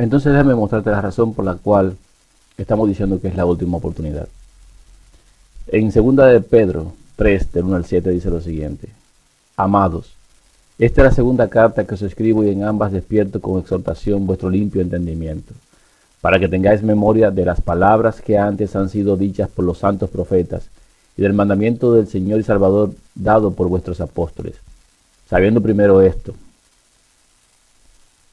Entonces déjame mostrarte la razón por la cual estamos diciendo que es la última oportunidad. En 2 de Pedro 3, del 1 al 7 dice lo siguiente: Amados, esta es la segunda carta que os escribo y en ambas despierto con exhortación vuestro limpio entendimiento, para que tengáis memoria de las palabras que antes han sido dichas por los santos profetas y del mandamiento del Señor y Salvador dado por vuestros apóstoles, sabiendo primero esto,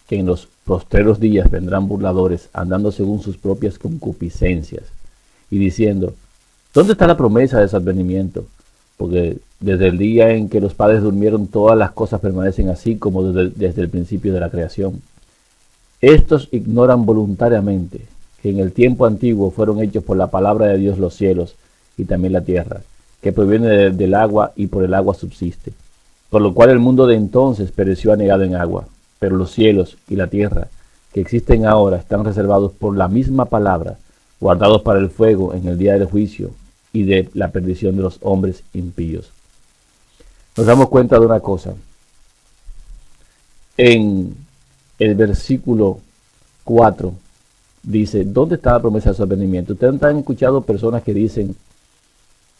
que en los postreros días vendrán burladores, andando según sus propias concupiscencias, y diciendo: ¿dónde está la promesa de su advenimiento? Porque desde el día en que los padres durmieron, todas las cosas permanecen así como desde el principio de la creación. Estos ignoran voluntariamente que en el tiempo antiguo fueron hechos por la palabra de Dios los cielos y también la tierra, que proviene del agua y por el agua subsiste, por lo cual el mundo de entonces pereció anegado en agua. Pero los cielos y la tierra que existen ahora están reservados por la misma palabra, guardados para el fuego en el día del juicio y de la perdición de los hombres impíos. Nos damos cuenta de una cosa. En el versículo 4 dice: ¿dónde está la promesa de su advenimiento? Ustedes han escuchado personas que dicen: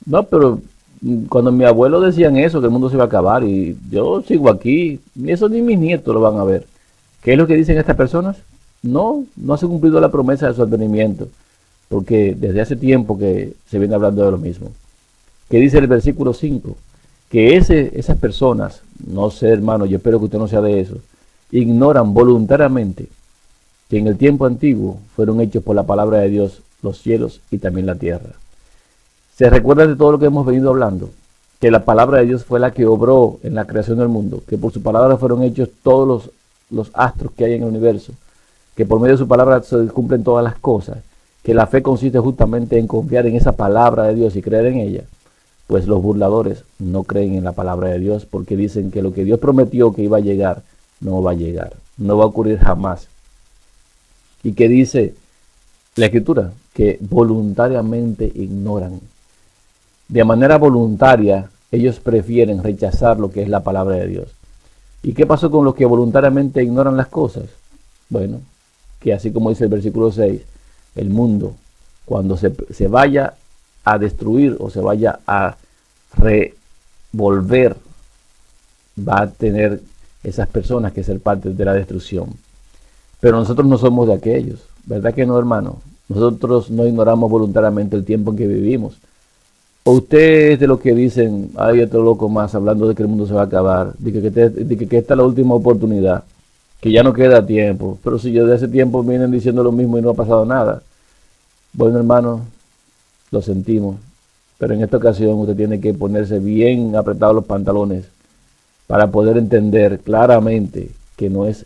no, pero cuando mi abuelo decían eso, que el mundo se iba a acabar, y yo sigo aquí, ni eso ni mis nietos lo van a ver. ¿Qué es lo que dicen estas personas? No se ha cumplido la promesa de su advenimiento, porque desde hace tiempo que se viene hablando de lo mismo. ¿Qué dice el versículo 5? Que esas personas, no sé, hermano, yo espero que usted no sea de eso, ignoran voluntariamente que en el tiempo antiguo fueron hechos por la palabra de Dios los cielos y también la tierra. ¿Se recuerda de todo lo que hemos venido hablando? Que la palabra de Dios fue la que obró en la creación del mundo, que por su palabra fueron hechos todos los astros que hay en el universo, que por medio de su palabra se cumplen todas las cosas, que la fe consiste justamente en confiar en esa palabra de Dios y creer en ella. Pues los burladores no creen en la palabra de Dios porque dicen que lo que Dios prometió que iba a llegar, no va a llegar, no va a ocurrir jamás. ¿Y qué dice la Escritura? Que voluntariamente ignoran. De manera voluntaria, ellos prefieren rechazar lo que es la palabra de Dios. ¿Y qué pasó con los que voluntariamente ignoran las cosas? Bueno, que así como dice el versículo 6, el mundo, cuando se vaya a destruir o se vaya a revolver, va a tener esas personas que ser parte de la destrucción. Pero nosotros no somos de aquellos, ¿verdad que no, hermano? Nosotros no ignoramos voluntariamente el tiempo en que vivimos. ¿O usted es de los que dicen: hay otro loco más hablando de que el mundo se va a acabar, de que esta es la última oportunidad, que ya no queda tiempo? Pero si yo de ese tiempo vienen diciendo lo mismo y no ha pasado nada. Bueno, hermano, lo sentimos, pero en esta ocasión usted tiene que ponerse bien apretados los pantalones para poder entender claramente que no es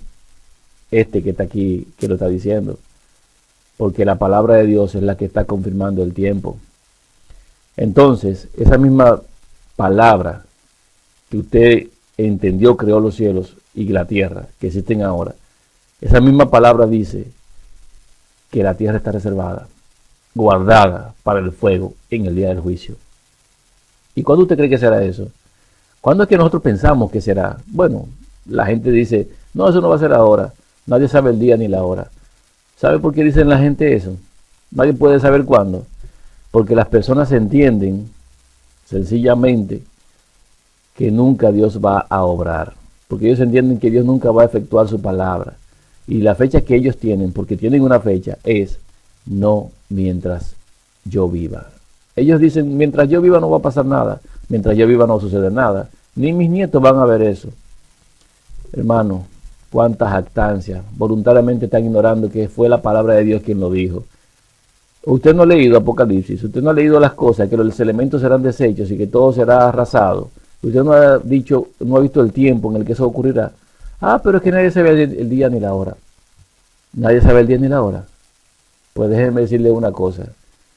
este que está aquí que lo está diciendo, porque la palabra de Dios es la que está confirmando el tiempo. Entonces, esa misma palabra que usted entendió creó los cielos y la tierra que existen ahora, esa misma palabra dice que la tierra está reservada, guardada para el fuego en el día del juicio. ¿Y cuándo usted cree que será eso? ¿Cuándo es que nosotros pensamos que será? Bueno, la gente dice: no, eso no va a ser ahora. Nadie sabe el día ni la hora. ¿Sabe por qué dicen la gente eso? Nadie puede saber cuándo. Porque las personas entienden sencillamente que nunca Dios va a obrar. Porque ellos entienden que Dios nunca va a efectuar su palabra. Y la fecha que ellos tienen, porque tienen una fecha, es no mientras yo viva. Ellos dicen: mientras yo viva no va a pasar nada. Mientras yo viva no va a suceder nada. Ni mis nietos van a ver eso. Hermano, cuánta jactancia. Voluntariamente están ignorando que fue la palabra de Dios quien lo dijo. Usted no ha leído Apocalipsis, usted no ha leído las cosas, que los elementos serán deshechos y que todo será arrasado. Usted no ha dicho, no ha visto el tiempo en el que eso ocurrirá. Ah, pero es que nadie sabe el día ni la hora. Nadie sabe el día ni la hora. Pues déjeme decirle una cosa.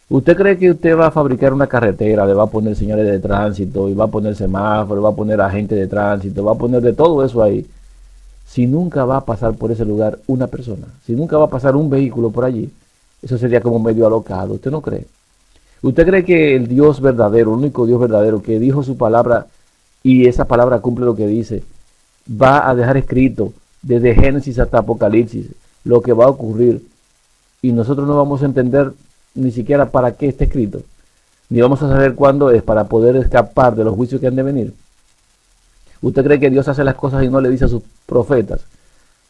¿Usted cree que usted va a fabricar una carretera, le va a poner señales de tránsito, y va a poner semáforos, va a poner agentes de tránsito, va a poner de todo eso ahí, si nunca va a pasar por ese lugar una persona, si nunca va a pasar un vehículo por allí? Eso sería como medio alocado. ¿Usted no cree? ¿Usted cree que el Dios verdadero, el único Dios verdadero que dijo su palabra y esa palabra cumple lo que dice, va a dejar escrito desde Génesis hasta Apocalipsis lo que va a ocurrir y nosotros no vamos a entender ni siquiera para qué está escrito, ni vamos a saber cuándo es para poder escapar de los juicios que han de venir. ¿Usted cree que Dios hace las cosas y no le dice a sus profetas?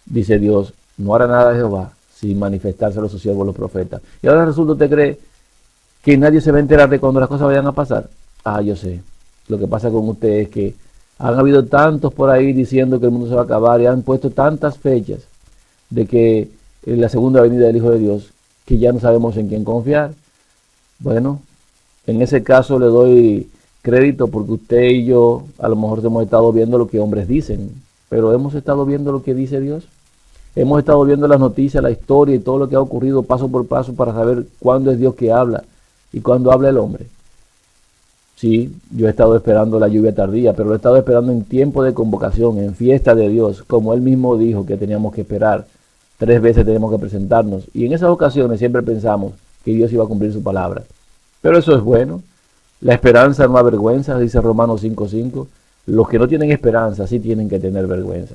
Dice Dios, no hará nada de Jehová sin manifestárselo a sus siervos los profetas. Y ahora resulta, ¿usted cree que nadie se va a enterar de cuando las cosas vayan a pasar? Ah, yo sé. Lo que pasa con usted es que han habido tantos por ahí diciendo que el mundo se va a acabar y han puesto tantas fechas de que en la segunda venida del Hijo de Dios, que ya no sabemos en quién confiar. Bueno, en ese caso le doy crédito porque usted y yo a lo mejor hemos estado viendo lo que hombres dicen, pero hemos estado viendo lo que dice Dios. Hemos estado viendo las noticias, la historia y todo lo que ha ocurrido paso por paso para saber cuándo es Dios que habla y cuándo habla el hombre. Sí, yo he estado esperando la lluvia tardía, pero lo he estado esperando en tiempo de convocación, en fiesta de Dios, como Él mismo dijo que teníamos que esperar. 3 veces tenemos que presentarnos. Y en esas ocasiones siempre pensamos que Dios iba a cumplir su palabra. Pero eso es bueno. La esperanza no avergüenza, dice Romanos 5:5. Los que no tienen esperanza sí tienen que tener vergüenza.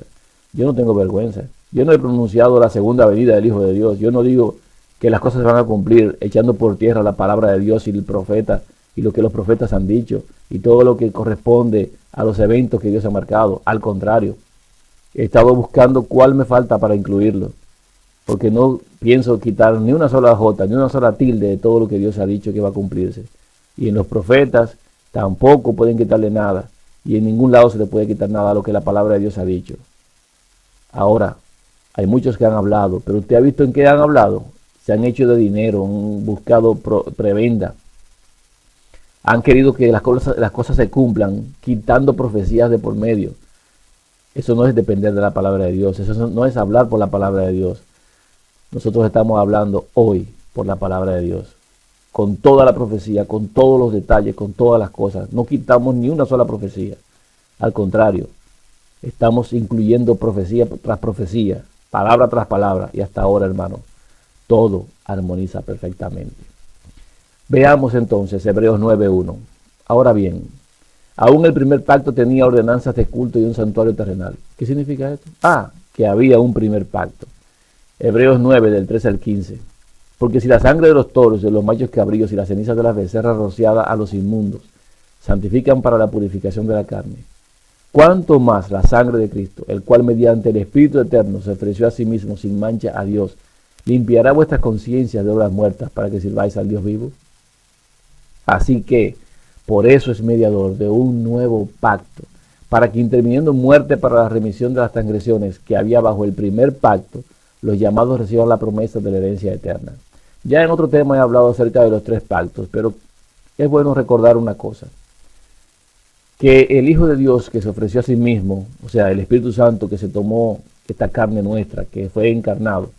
Yo no tengo vergüenza. Yo no he pronunciado la segunda venida del Hijo de Dios. Yo no digo que las cosas se van a cumplir echando por tierra la palabra de Dios y el profeta y lo que los profetas han dicho y todo lo que corresponde a los eventos que Dios ha marcado. Al contrario, he estado buscando cuál me falta para incluirlo, porque no pienso quitar ni una sola jota, ni una sola tilde de todo lo que Dios ha dicho que va a cumplirse. Y en los profetas tampoco pueden quitarle nada, y en ningún lado se le puede quitar nada a lo que la palabra de Dios ha dicho. Ahora, hay muchos que han hablado, pero usted ha visto en qué han hablado. Se han hecho de dinero, han buscado prebenda, han querido que las cosas se cumplan, quitando profecías de por medio. Eso no es depender de la palabra de Dios, eso no es hablar por la palabra de Dios. Nosotros estamos hablando hoy por la palabra de Dios, con toda la profecía, con todos los detalles, con todas las cosas. No quitamos ni una sola profecía. Al contrario, estamos incluyendo profecía tras profecía, palabra tras palabra, y hasta ahora, hermano, todo armoniza perfectamente. Veamos entonces Hebreos 9:1. Ahora bien, aún el primer pacto tenía ordenanzas de culto y un santuario terrenal. ¿Qué significa esto? Que había un primer pacto. Hebreos 9, del 13 al 15. Porque si la sangre de los toros, de los machos cabríos y las cenizas de las becerras rociadas a los inmundos santifican para la purificación de la carne, cuánto más la sangre de Cristo, el cual mediante el Espíritu Eterno se ofreció a sí mismo sin mancha a Dios, limpiará vuestras conciencias de obras muertas para que sirváis al Dios vivo. Así que, por eso es mediador de un nuevo pacto, para que interviniendo muerte para la remisión de las transgresiones que había bajo el primer pacto, los llamados reciban la promesa de la herencia eterna. Ya en otro tema he hablado acerca de los 3 pactos, pero es bueno recordar una cosa, que el Hijo de Dios que se ofreció a sí mismo, o sea, el Espíritu Santo que se tomó esta carne nuestra, que fue encarnado,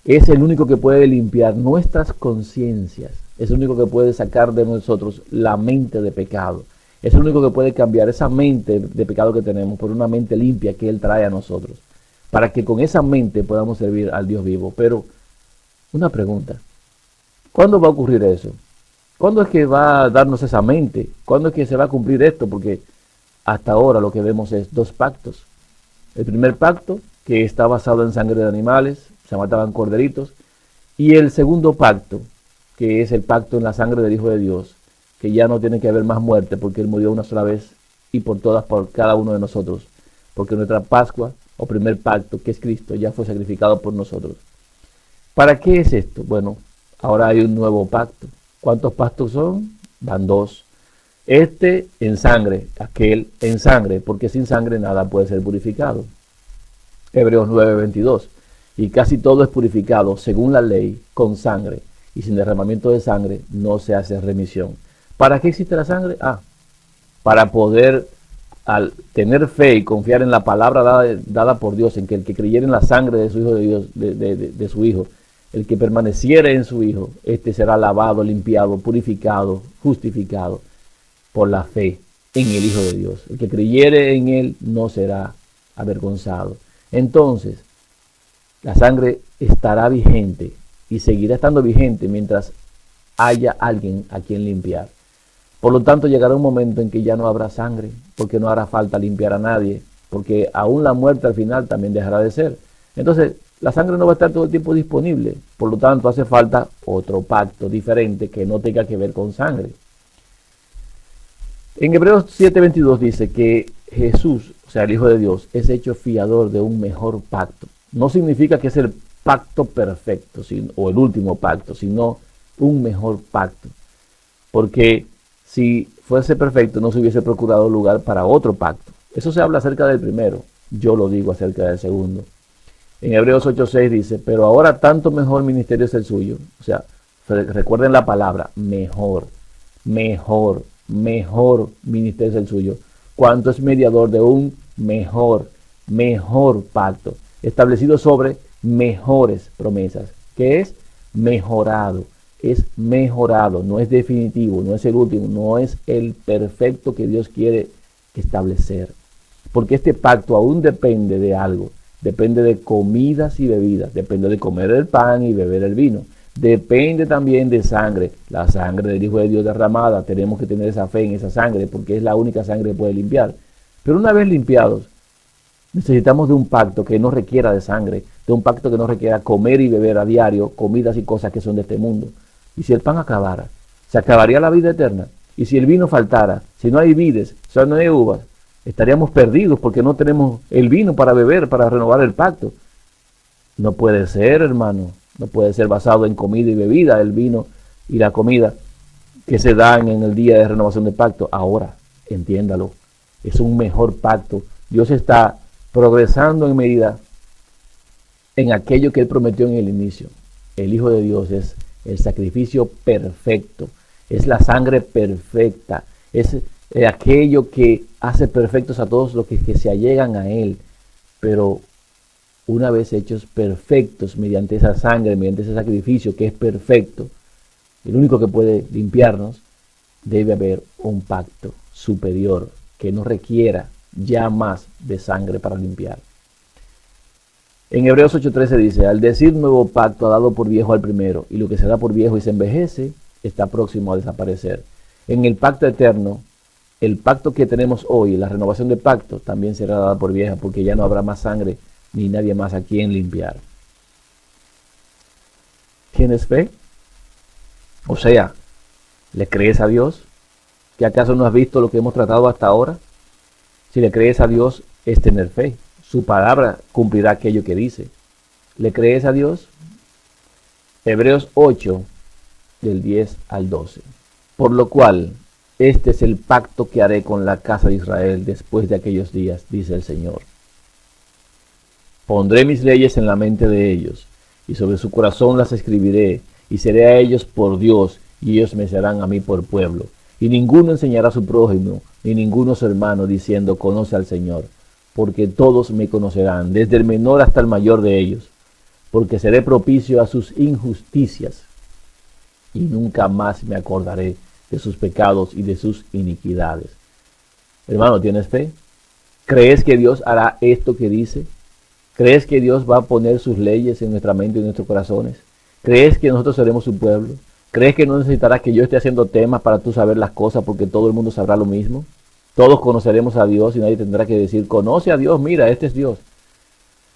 es el único que puede limpiar nuestras conciencias, es el único que puede sacar de nosotros la mente de pecado, es el único que puede cambiar esa mente de pecado que tenemos por una mente limpia que Él trae a nosotros, para que con esa mente podamos servir al Dios vivo. Pero, una pregunta, ¿cuándo va a ocurrir eso? ¿Cuándo es que va a darnos esa mente? ¿Cuándo es que se va a cumplir esto? Porque hasta ahora lo que vemos es 2 pactos. El primer pacto, que está basado en sangre de animales, se mataban corderitos, y el segundo pacto, que es el pacto en la sangre del Hijo de Dios, que ya no tiene que haber más muerte porque Él murió una sola vez y por todas, por cada uno de nosotros, porque nuestra Pascua o primer pacto, que es Cristo, ya fue sacrificado por nosotros. ¿Para qué es esto? Bueno, ahora hay un nuevo pacto. ¿Cuántos pactos son? Van 2. Este en sangre, aquel en sangre, porque sin sangre nada puede ser purificado. Hebreos 9:22. Y casi todo es purificado según la ley con sangre, y sin derramamiento de sangre no se hace remisión. ¿Para qué existe la sangre? Para poder, al tener fe y confiar en la palabra dada por Dios, en que el que creyera en la sangre de su Hijo de Dios, de su Hijo, el que permaneciera en su Hijo, este será lavado, limpiado, purificado, justificado por la fe en el Hijo de Dios. El que creyere en Él no será avergonzado. Entonces, la sangre estará vigente y seguirá estando vigente mientras haya alguien a quien limpiar. Por lo tanto, llegará un momento en que ya no habrá sangre, porque no hará falta limpiar a nadie, porque aún la muerte al final también dejará de ser. Entonces, la sangre no va a estar todo el tiempo disponible. Por lo tanto, hace falta otro pacto diferente que no tenga que ver con sangre. En Hebreos 7:22 dice que Jesús, o sea, el Hijo de Dios, es hecho fiador de un mejor pacto. No significa que es el pacto perfecto o el último pacto, sino un mejor pacto. Porque si fuese perfecto, no se hubiese procurado lugar para otro pacto. Eso se habla acerca del primero. Yo lo digo acerca del segundo. En Hebreos 8:6 dice, pero ahora tanto mejor ministerio es el suyo. O sea, recuerden la palabra, mejor, mejor, mejor ministerio es el suyo. Cuanto es mediador de un mejor pacto, establecido sobre mejores promesas, que es mejorado, no es definitivo, no es el último, no es el perfecto que Dios quiere establecer. Porque este pacto aún depende de algo. Depende de comidas y bebidas, depende de comer el pan y beber el vino. Depende también de sangre, la sangre del Hijo de Dios derramada. Tenemos que tener esa fe en esa sangre porque es la única sangre que puede limpiar. Pero una vez limpiados, necesitamos de un pacto que no requiera de sangre, de un pacto que no requiera comer y beber a diario comidas y cosas que son de este mundo. Y si el pan acabara, se acabaría la vida eterna. Y si el vino faltara, si no hay vides, o sea, no hay uvas, estaríamos perdidos porque no tenemos el vino para beber, para renovar el pacto. No puede ser, hermano. No puede ser basado en comida y bebida, el vino y la comida que se dan en el día de renovación del pacto. Ahora, entiéndalo, es un mejor pacto. Dios está progresando en medida en aquello que Él prometió en el inicio. El Hijo de Dios es el sacrificio perfecto, es la sangre perfecta, es aquello que hace perfectos a todos los que se allegan a Él. Pero una vez hechos perfectos mediante esa sangre, mediante ese sacrificio que es perfecto, el único que puede limpiarnos, debe haber un pacto superior que no requiera ya más de sangre para limpiar. En Hebreos 8:13 dice, al decir nuevo pacto ha dado por viejo al primero, y lo que se da por viejo y se envejece está próximo a desaparecer. En el pacto eterno, el pacto que tenemos hoy, la renovación del pacto, también será dada por vieja, porque ya no habrá más sangre ni nadie más a quien limpiar. ¿Tienes fe? O sea, ¿le crees a Dios? ¿Que acaso no has visto lo que hemos tratado hasta ahora? Si le crees a Dios, es tener fe. Su palabra cumplirá aquello que dice. ¿Le crees a Dios? Hebreos 8, del 10 al 12. Por lo cual, este es el pacto que haré con la casa de Israel después de aquellos días, dice el Señor. Pondré mis leyes en la mente de ellos, y sobre su corazón las escribiré, y seré a ellos por Dios, y ellos me serán a mí por pueblo. Y ninguno enseñará a su prójimo, ni ninguno a su hermano, diciendo, conoce al Señor, porque todos me conocerán, desde el menor hasta el mayor de ellos, porque seré propicio a sus injusticias, y nunca más me acordaré de sus pecados y de sus iniquidades. Hermano, ¿tienes fe? ¿Crees que Dios hará esto que dice? ¿Crees que Dios va a poner sus leyes en nuestra mente y en nuestros corazones? ¿Crees que nosotros seremos su pueblo? ¿Crees que no necesitarás que yo esté haciendo temas para tú saber las cosas porque todo el mundo sabrá lo mismo? Todos conoceremos a Dios y nadie tendrá que decir, conoce a Dios, mira, este es Dios.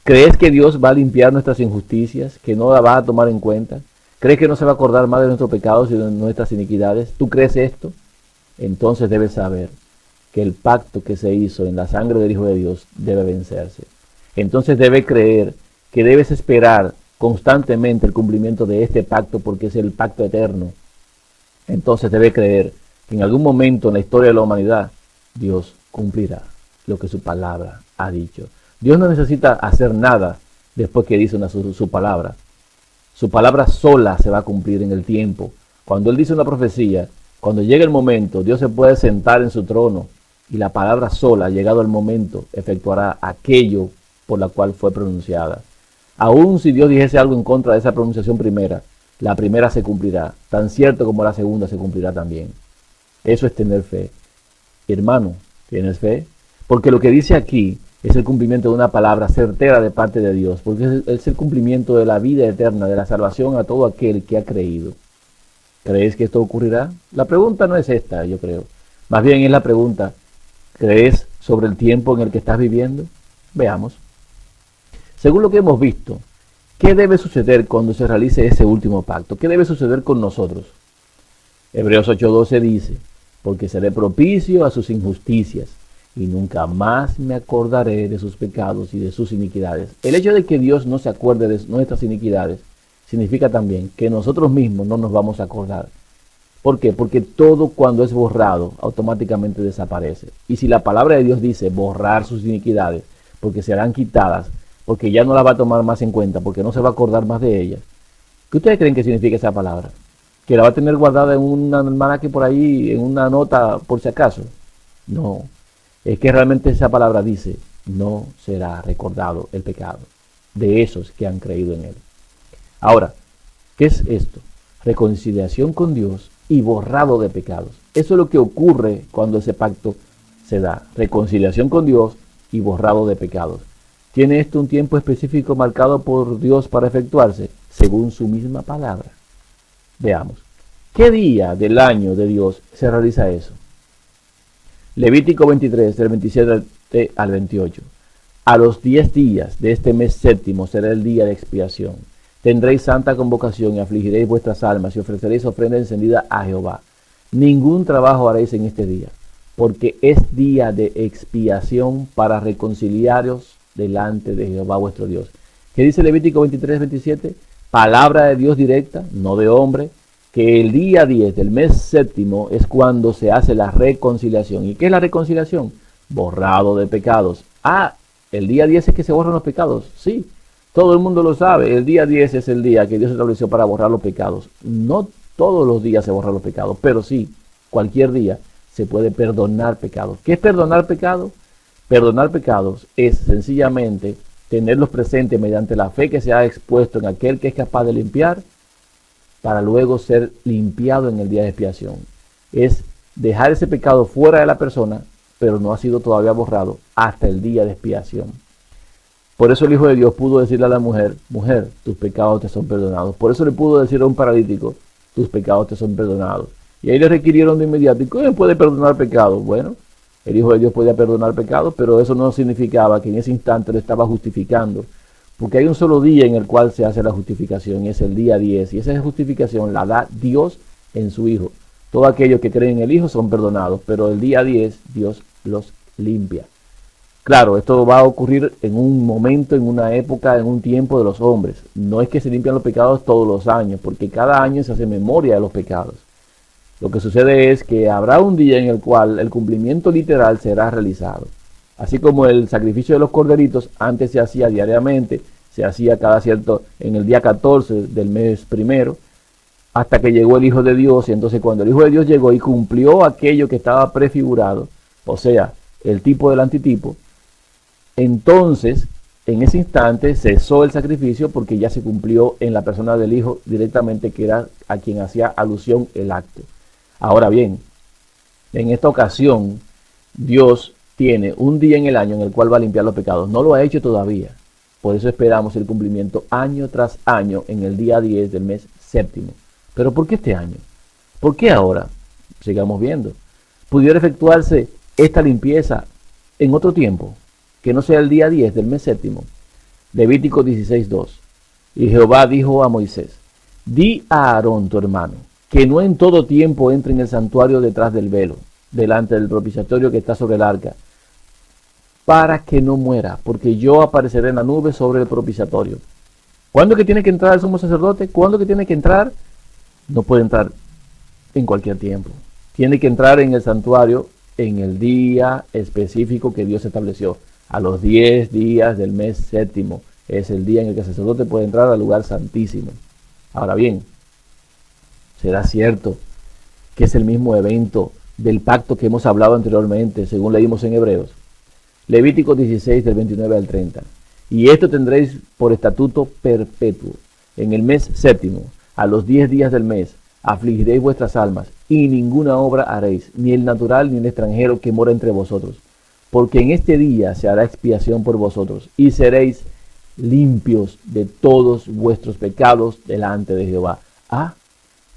¿Crees que Dios va a limpiar nuestras injusticias, que no la va a tomar en cuenta? ¿Crees que no se va a acordar más de nuestros pecados y de nuestras iniquidades? ¿Tú crees esto? Entonces debes saber que el pacto que se hizo en la sangre del Hijo de Dios debe vencerse. Entonces debes creer que debes esperar constantemente el cumplimiento de este pacto porque es el pacto eterno. Entonces debes creer que en algún momento en la historia de la humanidad Dios cumplirá lo que su palabra ha dicho. Dios no necesita hacer nada después que dice su palabra. Su palabra sola se va a cumplir en el tiempo. Cuando Él dice una profecía, cuando llegue el momento, Dios se puede sentar en su trono y la palabra sola, llegado el momento, efectuará aquello por la cual fue pronunciada. Aun si Dios dijese algo en contra de esa pronunciación primera, la primera se cumplirá, tan cierto como la segunda se cumplirá también. Eso es tener fe. Hermano, ¿tienes fe? Porque lo que dice aquí es el cumplimiento de una palabra certera de parte de Dios, porque es el cumplimiento de la vida eterna, de la salvación a todo aquel que ha creído. ¿Crees que esto ocurrirá? La pregunta no es esta, yo creo. Más bien es la pregunta, ¿crees sobre el tiempo en el que estás viviendo? Veamos. Según lo que hemos visto, ¿Qué debe suceder cuando se realice ese último pacto? ¿Qué debe suceder con nosotros? Hebreos 8:12 dice, porque seré propicio a sus injusticias y nunca más me acordaré de sus pecados y de sus iniquidades. El hecho de que Dios no se acuerde de nuestras iniquidades significa también que nosotros mismos no nos vamos a acordar. ¿Por qué? Porque todo cuando es borrado automáticamente desaparece. Y si la palabra de Dios dice borrar sus iniquidades, porque serán quitadas, porque ya no las va a tomar más en cuenta, porque no se va a acordar más de ellas. ¿Qué ustedes creen que significa esa palabra? ¿Que la va a tener guardada en un almanaque por ahí, en una nota por si acaso? No, es que realmente esa palabra dice, no será recordado el pecado de esos que han creído en él. Ahora, ¿qué es esto? Reconciliación con Dios y borrado de pecados. Eso es lo que ocurre cuando ese pacto se da. Reconciliación con Dios y borrado de pecados. ¿Tiene esto un tiempo específico marcado por Dios para efectuarse? Según su misma palabra. Veamos. ¿Qué día del año de Dios se realiza eso? Levítico 23, del 27 al 28. A los 10 días de este mes séptimo será el día de expiación. Tendréis santa convocación y afligiréis vuestras almas y ofreceréis ofrenda encendida a Jehová. Ningún trabajo haréis en este día, porque es día de expiación para reconciliaros delante de Jehová vuestro Dios. ¿Qué dice Levítico 23, 27? Palabra de Dios directa, no de hombre, que el día 10 del mes séptimo es cuando se hace la reconciliación. ¿Y qué es la reconciliación? Borrado de pecados. Ah, el día 10 es que se borran los pecados. Sí, todo el mundo lo sabe. El día 10 es el día que Dios estableció para borrar los pecados. No todos los días se borran los pecados, pero sí, cualquier día se puede perdonar pecados. ¿Qué es perdonar pecados? Perdonar pecados es sencillamente tenerlos presentes mediante la fe que se ha expuesto en aquel que es capaz de limpiar, para luego ser limpiado en el día de expiación. Es dejar ese pecado fuera de la persona, pero no ha sido todavía borrado hasta el día de expiación. Por eso el Hijo de Dios pudo decirle a la mujer, mujer, tus pecados te son perdonados. Por eso le pudo decir a un paralítico, tus pecados te son perdonados. Y ahí le requirieron de inmediato, ¿y cómo puede perdonar pecados? Bueno, el Hijo de Dios podía perdonar pecados, pero eso no significaba que en ese instante lo estaba justificando. Porque hay un solo día en el cual se hace la justificación, y es el día 10. Y esa justificación la da Dios en su Hijo. Todos aquellos que creen en el Hijo son perdonados, pero el día 10 Dios los limpia. Claro, esto va a ocurrir en un momento, en una época, en un tiempo de los hombres. No es que se limpian los pecados todos los años, porque cada año se hace memoria de los pecados. Lo que sucede es que habrá un día en el cual el cumplimiento literal será realizado. Así como el sacrificio de los corderitos antes se hacía diariamente, se hacía cada cierto, en el día 14 del mes primero, hasta que llegó el Hijo de Dios. Y entonces cuando el Hijo de Dios llegó y cumplió aquello que estaba prefigurado, o sea, el tipo del antitipo, entonces en ese instante cesó el sacrificio porque ya se cumplió en la persona del Hijo directamente, que era a quien hacía alusión el acto. Ahora bien, en esta ocasión, Dios tiene un día en el año en el cual va a limpiar los pecados. No lo ha hecho todavía. Por eso esperamos el cumplimiento año tras año en el día 10 del mes séptimo. ¿Pero por qué este año? ¿Por qué ahora? Sigamos viendo. ¿Pudiera efectuarse esta limpieza en otro tiempo, que no sea el día 10 del mes séptimo? Levítico 16:2. Y Jehová dijo a Moisés, di a Aarón tu hermano, que no en todo tiempo entre en el santuario detrás del velo, delante del propiciatorio que está sobre el arca, para que no muera, porque yo apareceré en la nube sobre el propiciatorio. ¿Cuándo es que tiene que entrar el sumo sacerdote? ¿Cuándo es que tiene que entrar? No puede entrar en cualquier tiempo. Tiene que entrar en el santuario en el día específico que Dios estableció. A los 10 días del mes séptimo es el día en el que el sacerdote puede entrar al lugar santísimo. Ahora bien, ¿será cierto que es el mismo evento del pacto que hemos hablado anteriormente, según leímos en Hebreos? Levítico 16, del 29 al 30. Y esto tendréis por estatuto perpetuo. En el mes séptimo, a los 10 días del mes, afligiréis vuestras almas, y ninguna obra haréis, ni el natural ni el extranjero que mora entre vosotros. Porque en este día se hará expiación por vosotros, y seréis limpios de todos vuestros pecados delante de Jehová. Ah,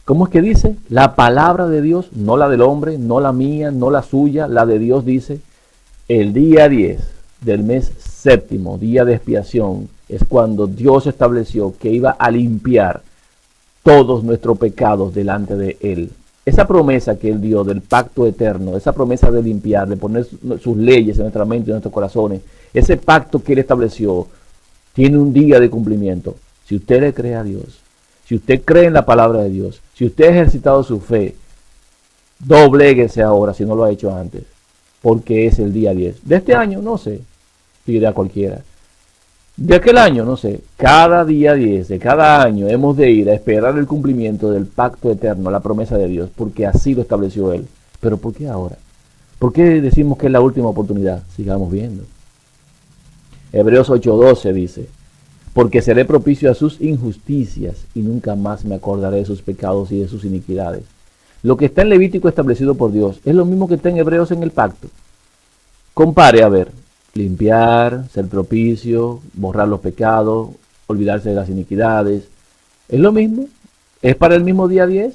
¿cómo es que dice? La palabra de Dios, no la del hombre, no la mía, no la suya, la de Dios dice, el día 10 del mes séptimo, día de expiación, es cuando Dios estableció que iba a limpiar todos nuestros pecados delante de Él. Esa promesa que Él dio del pacto eterno, esa promesa de limpiar, de poner sus leyes en nuestra mente y en nuestros corazones, ese pacto que Él estableció, tiene un día de cumplimiento. Si usted le cree a Dios, si usted cree en la palabra de Dios, si usted ha ejercitado su fe, dobléguese ahora si no lo ha hecho antes, porque es el día 10. De este año, no sé, dirá cualquiera. De aquel año, no sé, cada día 10 de cada año hemos de ir a esperar el cumplimiento del pacto eterno, la promesa de Dios, porque así lo estableció Él. Pero ¿por qué ahora? ¿Por qué decimos que es la última oportunidad? Sigamos viendo. Hebreos 8:12 dice, porque seré propicio a sus injusticias y nunca más me acordaré de sus pecados y de sus iniquidades. Lo que está en Levítico establecido por Dios es lo mismo que está en Hebreos en el pacto. Compare a ver. Limpiar, ser propicio, borrar los pecados, olvidarse de las iniquidades. ¿Es lo mismo? ¿Es para el mismo día 10?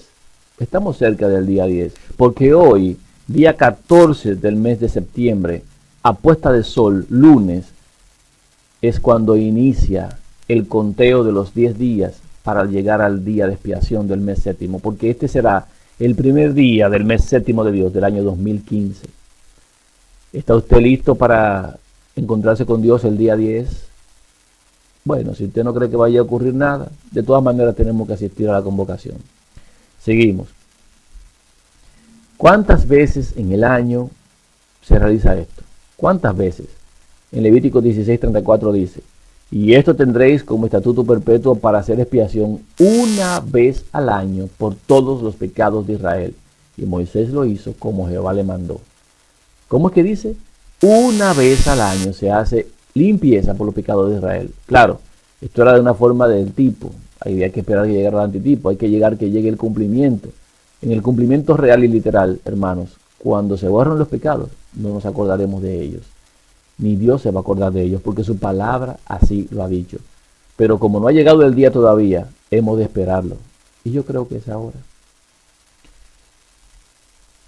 Estamos cerca del día 10, porque hoy, día 14 del mes de septiembre, a puesta de sol, lunes, es cuando inicia el conteo de los 10 días para llegar al día de expiación del mes séptimo, porque este será el primer día del mes séptimo de Dios del año 2015. ¿Está usted listo para encontrarse con Dios el día 10? Bueno, si usted no cree que vaya a ocurrir nada, de todas maneras tenemos que asistir a la convocación. Seguimos. ¿Cuántas veces en el año se realiza esto? ¿Cuántas veces? En Levítico 16:34 dice, y esto tendréis como estatuto perpetuo para hacer expiación una vez al año por todos los pecados de Israel. Y Moisés lo hizo como Jehová le mandó. ¿Cómo es que dice? Una vez al año se hace limpieza por los pecados de Israel. Claro, esto era de una forma del tipo. Había que esperar que llegara el antitipo. Hay que llegue el cumplimiento. En el cumplimiento real y literal, hermanos, cuando se borran los pecados, no nos acordaremos de ellos. Ni Dios se va a acordar de ellos, porque su palabra así lo ha dicho. Pero como no ha llegado el día todavía, hemos de esperarlo. Y yo creo que es ahora.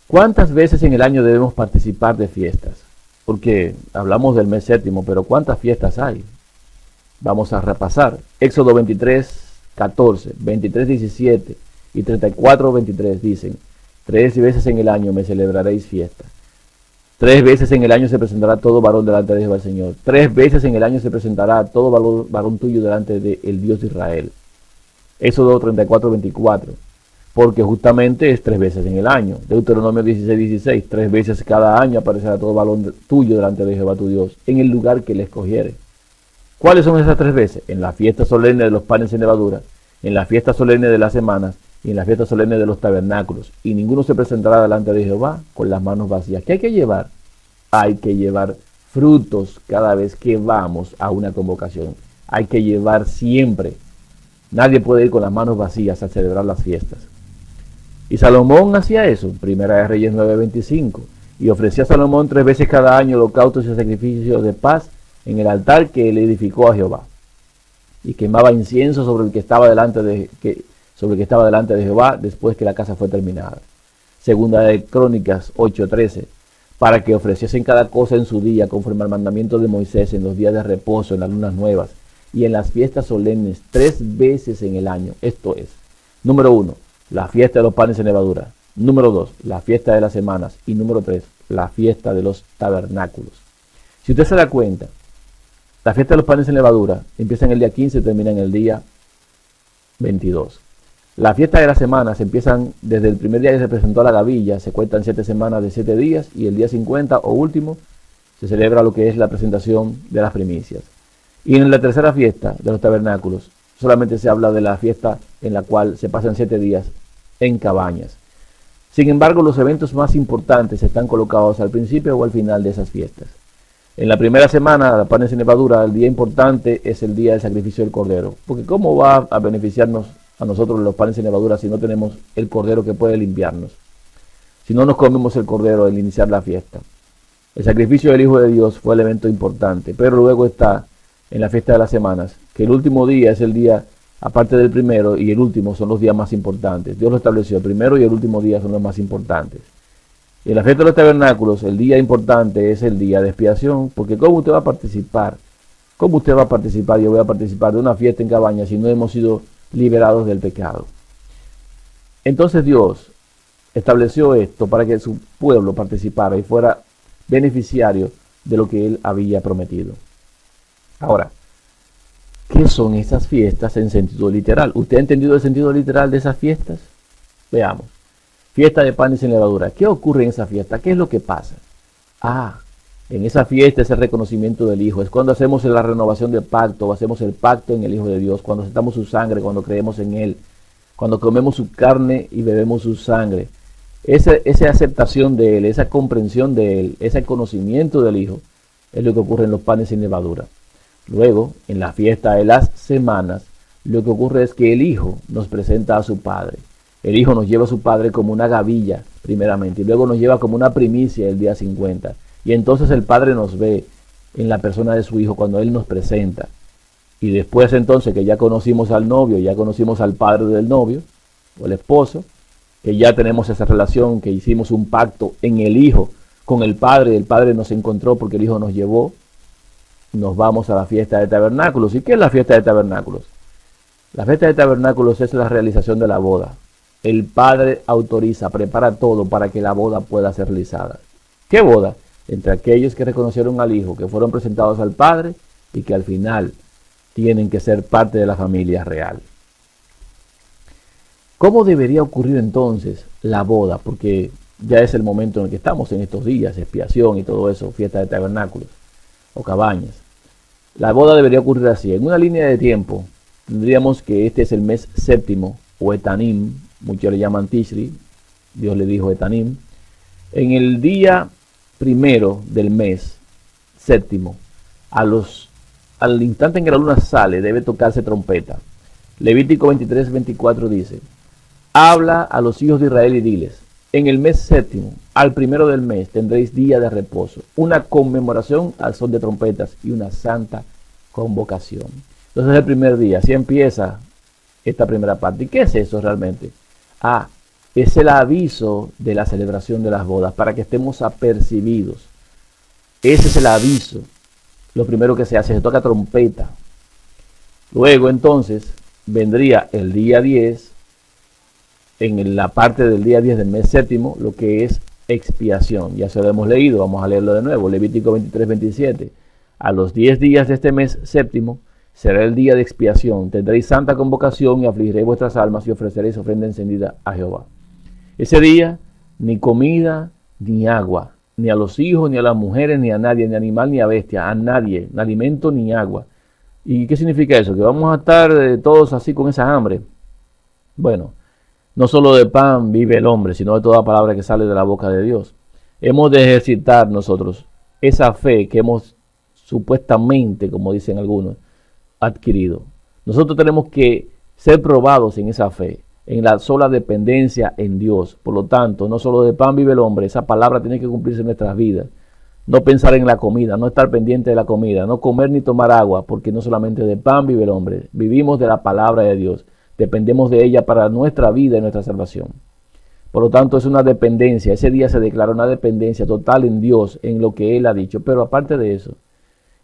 ¿Cuántas veces en el año debemos participar de fiestas? Porque hablamos del mes séptimo, pero ¿cuántas fiestas hay? Vamos a repasar. Éxodo 23:14, 23:17 y 34:23 dicen, 3 veces en el año me celebraréis fiesta. 3 veces en el año se presentará todo varón delante de Jehová el Señor. 3 veces en el año se presentará todo varón tuyo delante del Dios de Israel. Éxodo 34:24. Porque justamente es 3 veces en el año. Deuteronomio 16:16, 3 veces cada año aparecerá todo varón tuyo delante de Jehová tu Dios, en el lugar que le escogiere. ¿Cuáles son esas 3 veces? En la fiesta solemne de los panes sin levadura, en la fiesta solemne de las semanas y en la fiesta solemne de los tabernáculos. Y ninguno se presentará delante de Jehová con las manos vacías. ¿Qué hay que llevar? Hay que llevar frutos cada vez que vamos a una convocación. Hay que llevar siempre. Nadie puede ir con las manos vacías a celebrar las fiestas. Y Salomón hacía eso, Primera de Reyes 9:25, y ofrecía a Salomón 3 veces cada año holocaustos y sacrificios de paz en el altar que él edificó a Jehová. Y quemaba incienso sobre el que estaba delante de Jehová después que la casa fue terminada. Segunda de Crónicas 8:13, para que ofreciesen cada cosa en su día conforme al mandamiento de Moisés en los días de reposo, en las lunas nuevas y en las fiestas solemnes 3 veces en el año. Esto es, número 1, la fiesta de los panes sin levadura. Número 2, la fiesta de las semanas. Y número 3, la fiesta de los tabernáculos. Si usted se da cuenta, la fiesta de los panes sin levadura empieza en el día 15 y termina en el día 22. La fiesta de las semanas empiezan desde el primer día que se presentó a la gavilla, se cuentan 7 semanas de 7 días y el día 50 o último se celebra lo que es la presentación de las primicias. Y en la tercera fiesta de los tabernáculos solamente se habla de la fiesta en la cual se pasan 7 días en cabañas. Sin embargo, los eventos más importantes están colocados al principio o al final de esas fiestas. En la primera semana, la panes sin levadura, el día importante es el día del sacrificio del cordero. Porque ¿cómo va a beneficiarnos a nosotros los panes sin levadura si no tenemos el cordero que puede limpiarnos? Si no nos comemos el cordero al iniciar la fiesta. El sacrificio del Hijo de Dios fue el evento importante, pero luego está en la fiesta de las semanas, que el último día es el día, aparte del primero y el último, son los días más importantes. Dios lo estableció, el primero y el último día son los más importantes. Y en la fiesta de los tabernáculos, el día importante es el día de expiación, porque ¿cómo usted va a participar ¿Cómo usted va a participar? Yo voy a participar de una fiesta en Cabañas si no hemos sido liberados del pecado. Entonces Dios estableció esto para que su pueblo participara y fuera beneficiario de lo que Él había prometido. Ahora, ¿qué son esas fiestas en sentido literal? ¿Usted ha entendido el sentido literal de esas fiestas? Veamos. Fiesta de panes sin levadura. ¿Qué ocurre en esa fiesta? ¿Qué es lo que pasa? En esa fiesta es el reconocimiento del Hijo. Es cuando hacemos la renovación del pacto, o hacemos el pacto en el Hijo de Dios, cuando aceptamos su sangre, cuando creemos en Él, cuando comemos su carne y bebemos su sangre. Esa aceptación de Él, esa comprensión de Él, ese conocimiento del Hijo, es lo que ocurre en los panes sin levadura. Luego, en la fiesta de las semanas, lo que ocurre es que el Hijo nos presenta a su Padre. El Hijo nos lleva a su Padre como una gavilla, primeramente, y luego nos lleva como una primicia el día 50. Y entonces el Padre nos ve en la persona de su Hijo cuando Él nos presenta. Y después entonces que ya conocimos al novio, ya conocimos al padre del novio, o el esposo, que ya tenemos esa relación, que hicimos un pacto en el Hijo con el Padre nos encontró porque el Hijo nos llevó, nos vamos a la fiesta de tabernáculos. ¿Y qué es la fiesta de tabernáculos? La fiesta de tabernáculos es la realización de la boda. El Padre autoriza, prepara todo para que la boda pueda ser realizada. ¿Qué boda? Entre aquellos que reconocieron al Hijo, que fueron presentados al Padre y que al final tienen que ser parte de la familia real. ¿Cómo debería ocurrir entonces la boda? Porque ya es el momento en el que estamos en estos días, expiación y todo eso, fiesta de tabernáculos o cabañas. La boda debería ocurrir así. En una línea de tiempo tendríamos que este es el mes séptimo o Etanim, muchos le llaman Tishri, Dios le dijo Etanim. En el día primero del mes séptimo, al instante en que la luna sale, debe tocarse trompeta. Levítico 23:24 dice: habla a los hijos de Israel y diles: en el mes séptimo, al primero del mes, tendréis día de reposo, una conmemoración al son de trompetas y una santa convocación. Entonces el primer día, así empieza esta primera parte. ¿Y qué es eso realmente? Es el aviso de la celebración de las bodas, para que estemos apercibidos. Ese es el aviso. Lo primero que se hace, se toca trompeta. Luego entonces vendría el día 10, en la parte del día 10 del mes séptimo, lo que es expiación. Ya se lo hemos leído, vamos a leerlo de nuevo. Levítico 23:27. A los 10 días de este mes séptimo será el día de expiación. Tendréis santa convocación y afligiréis vuestras almas y ofreceréis ofrenda encendida a Jehová. Ese día, ni comida, ni agua, ni a los hijos, ni a las mujeres, ni a nadie, ni animal, ni a bestia, a nadie, ni alimento, ni agua. ¿Y qué significa eso? ¿Que vamos a estar todos así con esa hambre? Bueno, no solo de pan vive el hombre, sino de toda palabra que sale de la boca de Dios. Hemos de ejercitar nosotros esa fe que hemos supuestamente, como dicen algunos, adquirido. Nosotros tenemos que ser probados en esa fe, en la sola dependencia en Dios. Por lo tanto, no solo de pan vive el hombre, esa palabra tiene que cumplirse en nuestras vidas. No pensar en la comida, no estar pendiente de la comida, no comer ni tomar agua, porque no solamente de pan vive el hombre, vivimos de la palabra de Dios, dependemos de ella para nuestra vida y nuestra salvación. Por lo tanto, es una dependencia, ese día se declara una dependencia total en Dios, en lo que Él ha dicho. Pero aparte de eso,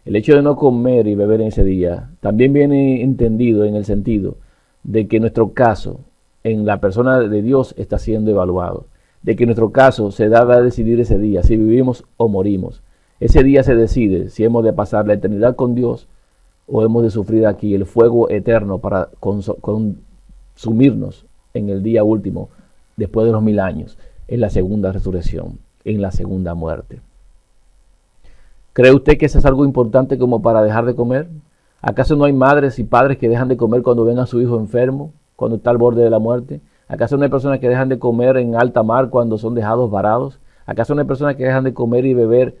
el hecho de no comer y beber en ese día también viene entendido en el sentido de que nuestro caso en la persona de Dios está siendo evaluado, de que nuestro caso se da a decidir ese día, si vivimos o morimos. Ese día se decide si hemos de pasar la eternidad con Dios o hemos de sufrir aquí el fuego eterno para consumirnos en el día último, después de los 1000 años, en la segunda resurrección, en la segunda muerte. ¿Cree usted que eso es algo importante como para dejar de comer? ¿Acaso no hay madres y padres que dejan de comer cuando ven a su hijo enfermo, cuando está al borde de la muerte? ¿Acaso no hay personas que dejan de comer en alta mar cuando son dejados varados? ¿Acaso no hay personas que dejan de comer y beber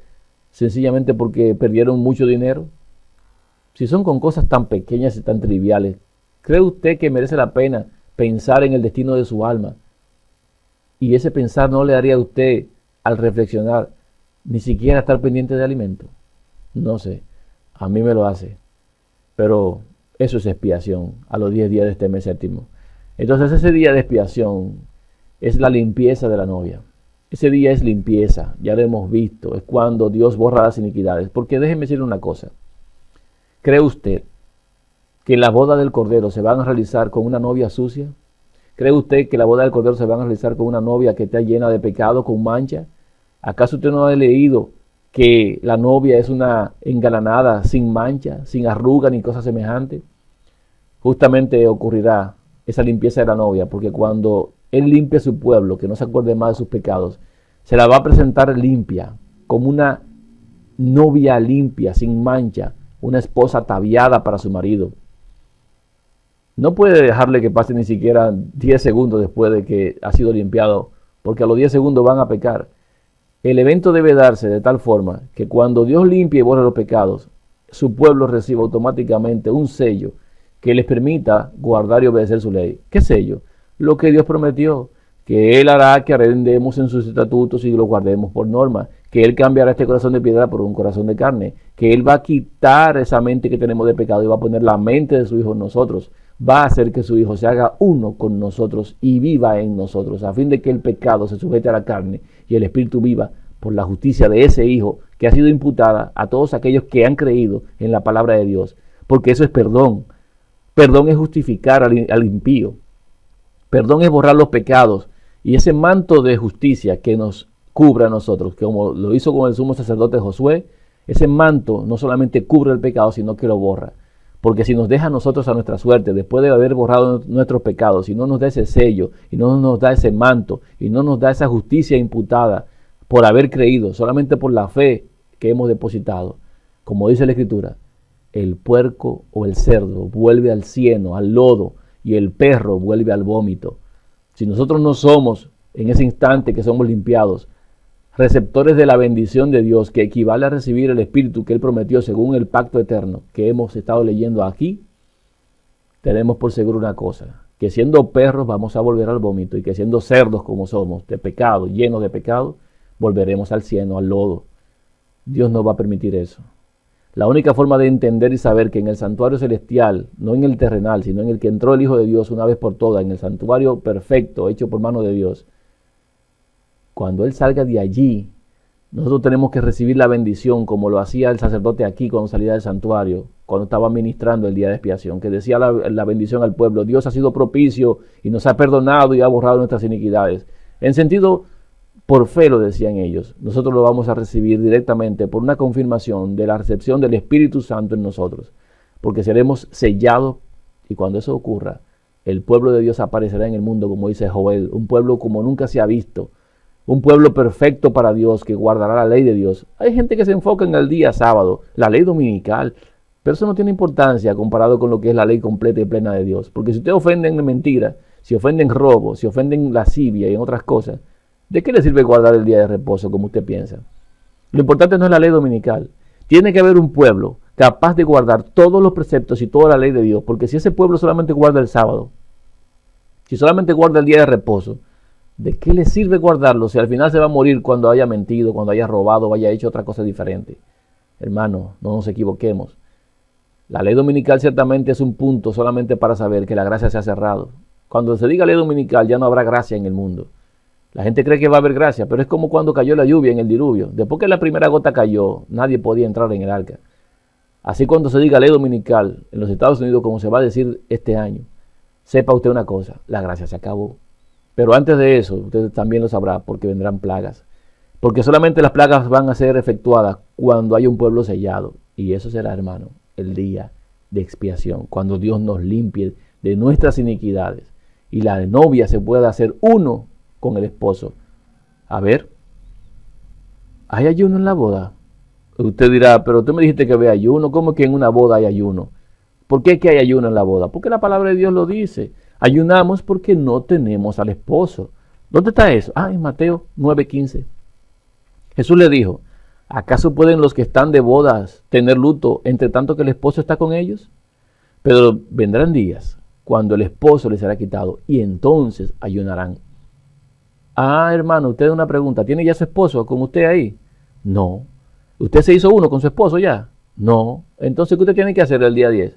sencillamente porque perdieron mucho dinero? Si son con cosas tan pequeñas y tan triviales, ¿cree usted que merece la pena pensar en el destino de su alma? Y ese pensar no le daría a usted, al reflexionar, ni siquiera estar pendiente de alimento. No sé, a mí me lo hace. Pero eso es expiación a los 10 días de este mes séptimo. Entonces ese día de expiación es la limpieza de la novia. Ese día es limpieza, ya lo hemos visto. Es cuando Dios borra las iniquidades. Porque déjenme decir una cosa. ¿Cree usted que la boda del Cordero se van a realizar con una novia sucia? ¿Cree usted que la boda del Cordero se van a realizar con una novia que está llena de pecado, con mancha? ¿Acaso usted no ha leído que la novia es una engalanada sin mancha, sin arruga ni cosa semejante? Justamente ocurrirá esa limpieza de la novia, porque cuando Él limpie a su pueblo, que no se acuerde más de sus pecados, se la va a presentar limpia, como una novia limpia, sin mancha, una esposa ataviada para su marido. No puede dejarle que pase ni siquiera 10 segundos después de que ha sido limpiado, porque a los 10 segundos van a pecar. El evento debe darse de tal forma que cuando Dios limpie y borre los pecados, su pueblo reciba automáticamente un sello que les permita guardar y obedecer su ley. ¿Qué sello? Lo que Dios prometió, que Él hará que arrendemos en sus estatutos y los guardemos por norma, que Él cambiará este corazón de piedra por un corazón de carne, que Él va a quitar esa mente que tenemos de pecado y va a poner la mente de su Hijo en nosotros, va a hacer que su Hijo se haga uno con nosotros y viva en nosotros, a fin de que el pecado se sujete a la carne y el Espíritu viva por la justicia de ese Hijo que ha sido imputada a todos aquellos que han creído en la palabra de Dios, porque eso es perdón. Perdón es justificar al impío. Perdón es borrar los pecados. Y ese manto de justicia que nos cubre a nosotros, que como lo hizo con el sumo sacerdote Josué, ese manto no solamente cubre el pecado, sino que lo borra. Porque si nos deja a nosotros a nuestra suerte, después de haber borrado nuestros pecados, y no nos da ese sello, y no nos da ese manto, y no nos da esa justicia imputada por haber creído, solamente por la fe que hemos depositado, como dice la Escritura, el puerco o el cerdo vuelve al cieno, al lodo, y el perro vuelve al vómito. Si nosotros no somos, en ese instante que somos limpiados, receptores de la bendición de Dios, que equivale a recibir el Espíritu que Él prometió según el pacto eterno que hemos estado leyendo aquí, tenemos por seguro una cosa, que siendo perros vamos a volver al vómito, y que siendo cerdos como somos, de pecado, llenos de pecado, volveremos al cieno, al lodo. Dios no va a permitir eso. La única forma de entender y saber que en el santuario celestial, no en el terrenal, sino en el que entró el Hijo de Dios una vez por todas, en el santuario perfecto, hecho por mano de Dios, cuando Él salga de allí, nosotros tenemos que recibir la bendición como lo hacía el sacerdote aquí cuando salía del santuario, cuando estaba ministrando el día de expiación, que decía la bendición al pueblo: Dios ha sido propicio y nos ha perdonado y ha borrado nuestras iniquidades. En sentido, por fe lo decían ellos. Nosotros lo vamos a recibir directamente por una confirmación de la recepción del Espíritu Santo en nosotros, porque seremos sellados, y cuando eso ocurra, el pueblo de Dios aparecerá en el mundo, como dice Joel, un pueblo como nunca se ha visto, un pueblo perfecto para Dios, que guardará la ley de Dios. Hay gente que se enfoca en el día sábado, la ley dominical, pero eso no tiene importancia comparado con lo que es la ley completa y plena de Dios, porque si usted ofende en mentira, si ofende en robo, si ofende en lascivia y en otras cosas, ¿de qué le sirve guardar el día de reposo como usted piensa? Lo importante no es la ley dominical. Tiene que haber un pueblo capaz de guardar todos los preceptos y toda la ley de Dios, porque si ese pueblo solamente guarda el sábado, si solamente guarda el día de reposo, ¿de qué le sirve guardarlo si al final se va a morir cuando haya mentido, cuando haya robado o haya hecho otra cosa diferente? Hermano, no nos equivoquemos. La ley dominical ciertamente es un punto solamente para saber que la gracia se ha cerrado. Cuando se diga ley dominical ya no habrá gracia en el mundo. La gente cree que va a haber gracia, pero es como cuando cayó la lluvia en el diluvio. Después que la primera gota cayó, nadie podía entrar en el arca. Así cuando se diga ley dominical en los Estados Unidos, como se va a decir este año, sepa usted una cosa: la gracia se acabó. Pero antes de eso, usted también lo sabrá, porque vendrán plagas. Porque solamente las plagas van a ser efectuadas cuando haya un pueblo sellado. Y eso será, hermano, el día de expiación, cuando Dios nos limpie de nuestras iniquidades y la novia se pueda hacer uno con el esposo. A ver, ¿hay ayuno en la boda? Usted dirá: pero tú me dijiste que había ayuno. ¿Cómo que en una boda hay ayuno? ¿Por qué que hay ayuno en la boda? Porque la palabra de Dios lo dice. Ayunamos porque no tenemos al esposo. ¿Dónde está eso? En Mateo 9:15. Jesús le dijo: ¿acaso pueden los que están de bodas tener luto entre tanto que el esposo está con ellos? Pero vendrán días cuando el esposo les será quitado y entonces ayunarán. Hermano, usted una pregunta: ¿tiene ya su esposo con usted ahí? No. ¿Usted se hizo uno con su esposo ya? No. Entonces, ¿qué usted tiene que hacer el día 10?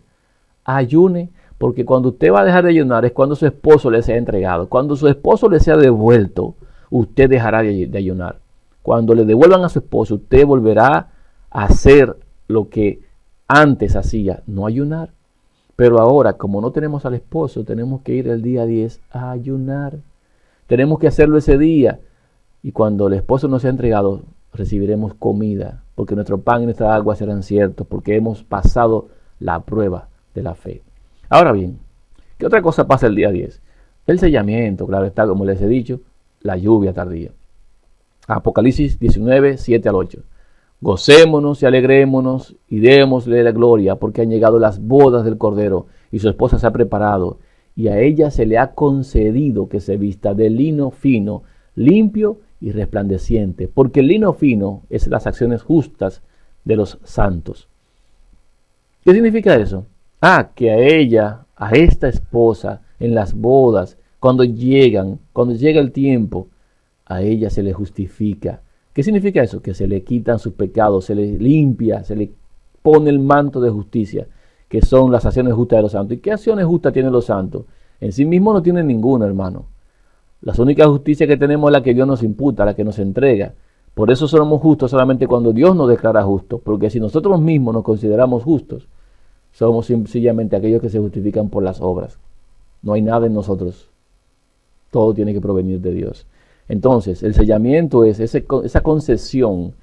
Ayune, porque cuando usted va a dejar de ayunar es cuando su esposo le sea entregado. Cuando su esposo le sea devuelto, usted dejará de ayunar. Cuando le devuelvan a su esposo, usted volverá a hacer lo que antes hacía no ayunar, pero ahora, como no tenemos al esposo, tenemos que ir el día 10 a ayunar. Tenemos que hacerlo ese día. Y cuando el esposo nos sea entregado, recibiremos comida, porque nuestro pan y nuestra agua serán ciertos, porque hemos pasado la prueba de la fe. Ahora bien, ¿qué otra cosa pasa el día 10? El sellamiento, claro está, como les he dicho, la lluvia tardía. Apocalipsis 19, 7 al 8. Gocémonos y alegrémonos y démosle la gloria, porque han llegado las bodas del Cordero y su esposa se ha preparado, y a ella se le ha concedido que se vista de lino fino, limpio y resplandeciente, porque el lino fino es las acciones justas de los santos. ¿Qué significa eso? Que a ella, a esta esposa, en las bodas, cuando llega el tiempo, a ella se le justifica. ¿Qué significa eso? Que se le quitan sus pecados, se le limpia, se le pone el manto de justicia, que son las acciones justas de los santos. ¿Y qué acciones justas tienen los santos? En sí mismos no tienen ninguna, hermano. La única justicia que tenemos es la que Dios nos imputa, la que nos entrega. Por eso somos justos solamente cuando Dios nos declara justos, porque si nosotros mismos nos consideramos justos, somos sencillamente aquellos que se justifican por las obras. No hay nada en nosotros. Todo tiene que provenir de Dios. Entonces, el sellamiento es esa concesión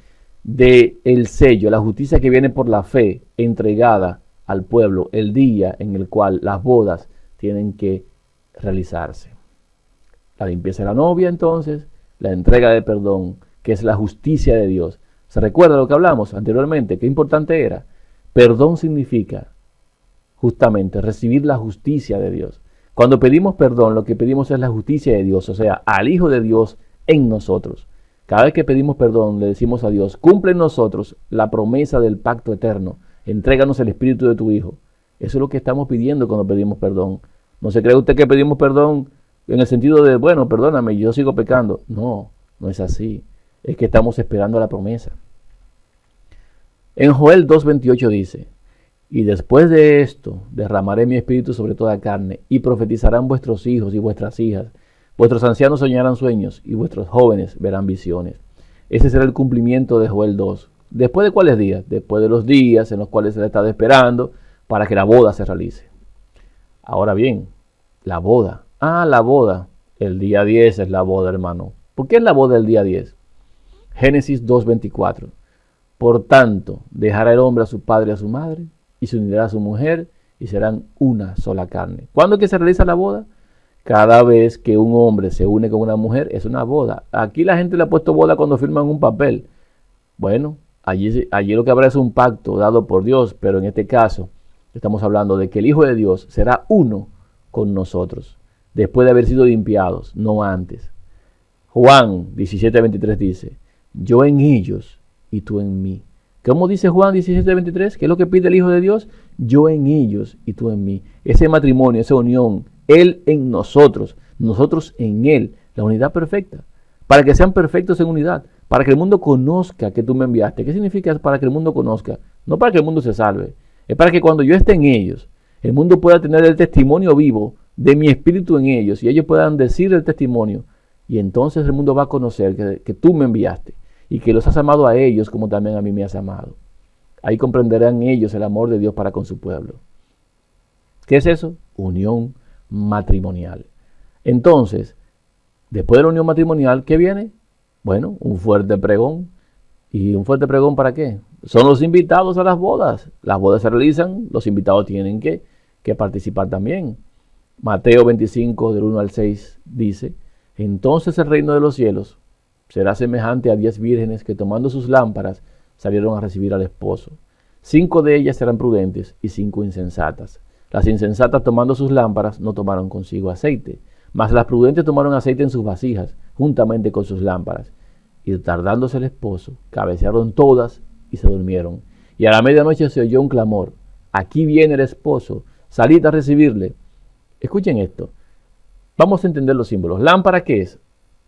del sello, la justicia que viene por la fe entregada al pueblo el día en el cual las bodas tienen que realizarse. La limpieza de la novia, entonces, la entrega de perdón, que es la justicia de Dios. ¿Se recuerda lo que hablamos anteriormente? ¿Qué importante era? Perdón significa justamente recibir la justicia de Dios. Cuando pedimos perdón, lo que pedimos es la justicia de Dios, o sea, al Hijo de Dios en nosotros. Cada vez que pedimos perdón, le decimos a Dios, cumple en nosotros la promesa del pacto eterno, entréganos el espíritu de tu Hijo. Eso es lo que estamos pidiendo cuando pedimos perdón. No se cree usted que pedimos perdón en el sentido de, bueno, perdóname, yo sigo pecando. No, no es así. Es que estamos esperando la promesa. En Joel 2:28 dice, y después de esto derramaré mi espíritu sobre toda carne, y profetizarán vuestros hijos y vuestras hijas. Vuestros ancianos soñarán sueños, y vuestros jóvenes verán visiones. Ese será el cumplimiento de Joel 2. ¿Después de cuáles días? Después de los días en los cuales se le está esperando para que la boda se realice. Ahora bien, la boda. La boda. El día 10 es la boda, hermano. ¿Por qué es la boda el día 10? Génesis 2:24. Por tanto, dejará el hombre a su padre y a su madre, y se unirá a su mujer, y serán una sola carne. ¿Cuándo es que se realiza la boda? Cada vez que un hombre se une con una mujer, es una boda. Aquí la gente le ha puesto boda cuando firman un papel. Bueno, allí lo que habrá es un pacto dado por Dios, pero en este caso estamos hablando de que el Hijo de Dios será uno con nosotros, después de haber sido limpiados, no antes. Juan 17:23 dice, yo en ellos y tú en mí. ¿Cómo dice Juan 17:23? ¿Qué es lo que pide el Hijo de Dios? Yo en ellos y tú en mí. Ese matrimonio, esa unión, Él en nosotros en Él, la unidad perfecta. Para que sean perfectos en unidad, para que el mundo conozca que tú me enviaste. ¿Qué significa para que el mundo conozca? No para que el mundo se salve, es para que cuando yo esté en ellos, el mundo pueda tener el testimonio vivo de mi espíritu en ellos y ellos puedan decir el testimonio. Y entonces el mundo va a conocer que tú me enviaste y que los has amado a ellos como también a mí me has amado. Ahí comprenderán ellos el amor de Dios para con su pueblo. ¿Qué es eso? Unión matrimonial. Entonces, después de la unión matrimonial, ¿qué viene? Bueno, un fuerte pregón. ¿Y un fuerte pregón para qué? Son los invitados a las bodas. Las bodas se realizan, los invitados tienen que participar también. Mateo 25, del 1 al 6, dice, entonces el reino de los cielos será semejante a 10 vírgenes que tomando sus lámparas salieron a recibir al esposo. 5 de ellas eran prudentes y 5 insensatas. Las insensatas tomando sus lámparas no tomaron consigo aceite, mas las prudentes tomaron aceite en sus vasijas, juntamente con sus lámparas. Y tardándose el esposo, cabecearon todas y se durmieron. Y a la medianoche se oyó un clamor, aquí viene el esposo, salid a recibirle. Escuchen esto, vamos a entender los símbolos. ¿Lámpara qué es?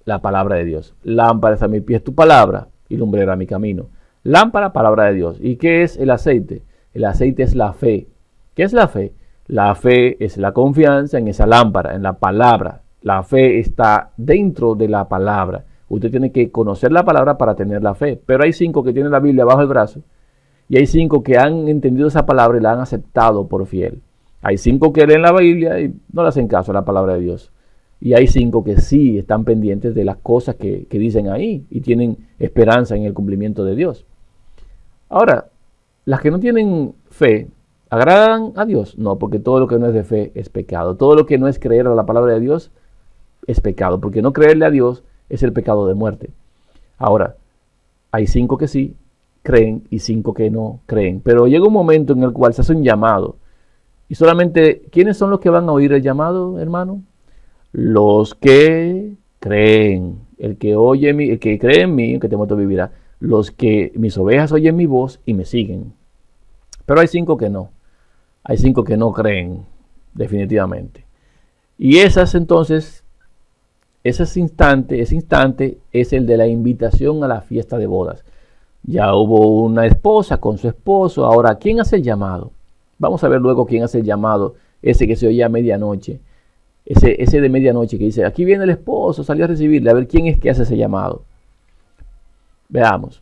La palabra de Dios. Lámpara es a mi pies tu palabra y lumbrera mi camino. Lámpara, palabra de Dios. ¿Y qué es el aceite? El aceite es la fe. ¿Qué es la fe? La fe es la confianza en esa lámpara, en la palabra. La fe está dentro de la palabra. Usted tiene que conocer la palabra para tener la fe. Pero hay 5 que tienen la Biblia bajo el brazo Y hay 5 que han entendido esa palabra y la han aceptado por fiel. Hay 5 que leen la Biblia y no le hacen caso a la palabra de Dios. Y hay 5 que sí están pendientes de las cosas que dicen ahí y tienen esperanza en el cumplimiento de Dios. Ahora, las que no tienen fe, ¿agradan a Dios? No, porque todo lo que no es de fe es pecado. Todo lo que no es creer a la palabra de Dios es pecado, porque no creerle a Dios es el pecado de muerte. Ahora, hay 5 que sí creen y 5 que no creen. Pero llega un momento en el cual se hace un llamado. Y solamente, ¿quiénes son los que van a oír el llamado, hermano? Los que creen. El que oye el que cree en mí, que te muerto vivirá. Los que mis ovejas oyen mi voz y me siguen. Pero hay 5 que no. Hay 5 que no creen, definitivamente. Y ese instante es el de la invitación a la fiesta de bodas. Ya hubo una esposa con su esposo. Ahora, ¿quién hace el llamado? Vamos a ver luego quién hace el llamado. Ese que se oye a medianoche. Ese de medianoche que dice, aquí viene el esposo, salió a recibirle. A ver quién es que hace ese llamado. Veamos.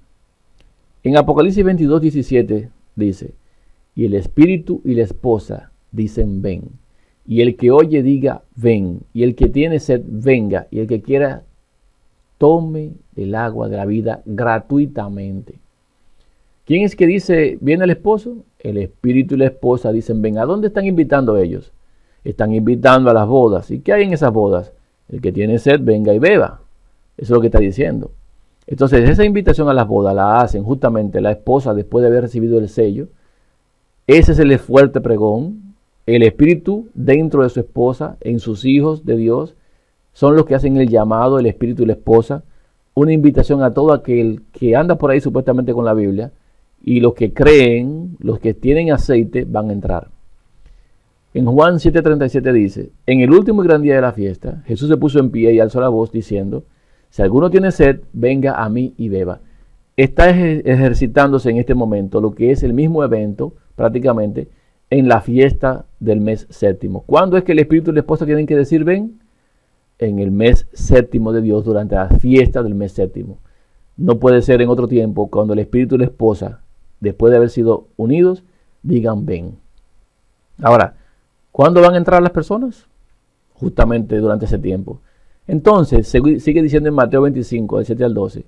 En Apocalipsis 22:17 dice, y el espíritu y la esposa dicen ven. Y el que oye diga ven. Y el que tiene sed venga. Y el que quiera tome el agua de la vida gratuitamente. ¿Quién es que dice viene el esposo? El espíritu y la esposa dicen ven. ¿A dónde están invitando ellos? Están invitando a las bodas. ¿Y qué hay en esas bodas? El que tiene sed venga y beba. Eso es lo que está diciendo. Entonces esa invitación a las bodas la hacen justamente la esposa después de haber recibido el sello. Ese es el fuerte pregón. El espíritu dentro de su esposa, en sus hijos de Dios, son los que hacen el llamado, el espíritu y la esposa. Una invitación a todo aquel que anda por ahí supuestamente con la Biblia. Y los que creen, los que tienen aceite, van a entrar. En Juan 7:37 dice, en el último y gran día de la fiesta, Jesús se puso en pie y alzó la voz diciendo, si alguno tiene sed, venga a mí y beba. Está ejercitándose en este momento lo que es el mismo evento, prácticamente, en la fiesta del mes séptimo. ¿Cuándo es que el espíritu y la esposa tienen que decir ven? En el mes séptimo de Dios, durante la fiesta del mes séptimo. No puede ser en otro tiempo, cuando el espíritu y la esposa, después de haber sido unidos, digan ven. Ahora, ¿cuándo van a entrar las personas? Justamente durante ese tiempo. Entonces, sigue diciendo en Mateo 25, del 7 al 12.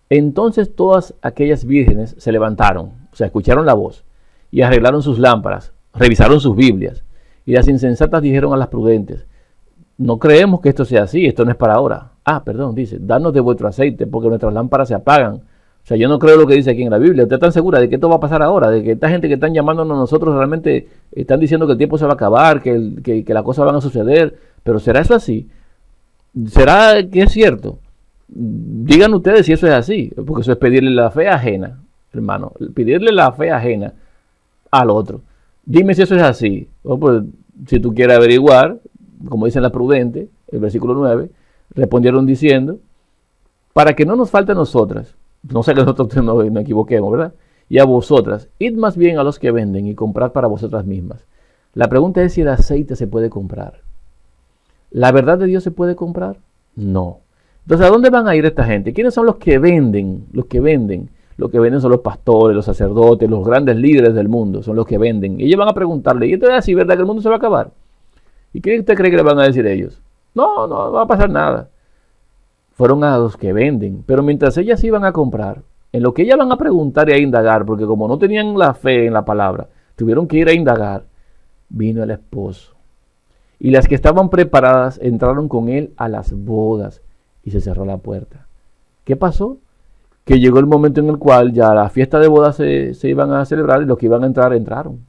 Entonces todas aquellas vírgenes se levantaron, o sea, escucharon la voz, y arreglaron sus lámparas, revisaron sus Biblias, y las insensatas dijeron a las prudentes, no creemos que esto sea así, esto no es para ahora. Dice, danos de vuestro aceite, porque nuestras lámparas se apagan. O sea, yo no creo lo que dice aquí en la Biblia. ¿Usted está segura de que esto va a pasar ahora? De que esta gente que están llamándonos a nosotros realmente están diciendo que el tiempo se va a acabar, que las cosas van a suceder. Pero ¿será eso así? ¿Será que es cierto? Digan ustedes si eso es así, porque eso es pedirle la fe ajena, hermano. Pedirle la fe ajena al otro. Dime si eso es así. Pues, si tú quieres averiguar, como dicen las prudentes, el versículo 9, respondieron diciendo, para que no nos falte a nosotras, no sé que nosotros no equivoquemos, ¿verdad? Y a vosotras, id más bien a los que venden y comprad para vosotras mismas. La pregunta es si el aceite se puede comprar. ¿La verdad de Dios se puede comprar? No. Entonces, ¿a dónde van a ir esta gente? ¿Quiénes son los que venden? Los que venden son los pastores, los sacerdotes, los grandes líderes del mundo, son los que venden. Y ellos van a preguntarle, ¿y esto es así, verdad que el mundo se va a acabar? ¿Y qué usted cree que le van a decir ellos? No va a pasar nada. Fueron a los que venden, pero mientras ellas iban a comprar, en lo que ellas van a preguntar y a indagar, porque como no tenían la fe en la palabra, tuvieron que ir a indagar, vino el esposo. Y las que estaban preparadas entraron con él a las bodas y se cerró la puerta. ¿Qué pasó? Que llegó el momento en el cual ya la fiesta de bodas se iban a celebrar y los que iban a entrar, entraron.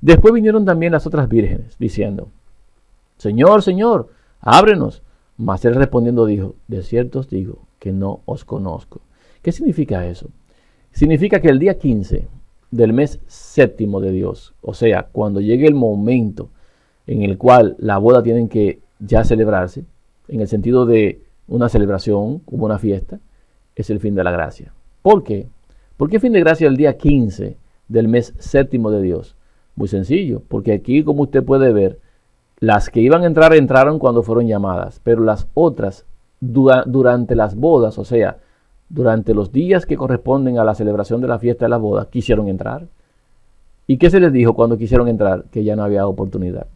Después vinieron también las otras vírgenes, diciendo, Señor, Señor, ábrenos. Mas él respondiendo dijo, de cierto os digo que no os conozco. ¿Qué significa eso? Significa que el día 15 del mes séptimo de Dios, o sea, cuando llegue el momento en el cual la boda tienen que ya celebrarse, en el sentido de una celebración, como una fiesta, es el fin de la gracia. ¿Por qué? ¿Por qué fin de gracia el día 15 del mes séptimo de Dios? Muy sencillo, porque aquí, como usted puede ver, las que iban a entrar, entraron cuando fueron llamadas, pero las otras, durante las bodas, o sea, durante los días que corresponden a la celebración de la fiesta de las bodas, quisieron entrar. ¿Y qué se les dijo cuando quisieron entrar? Que ya no había oportunidad.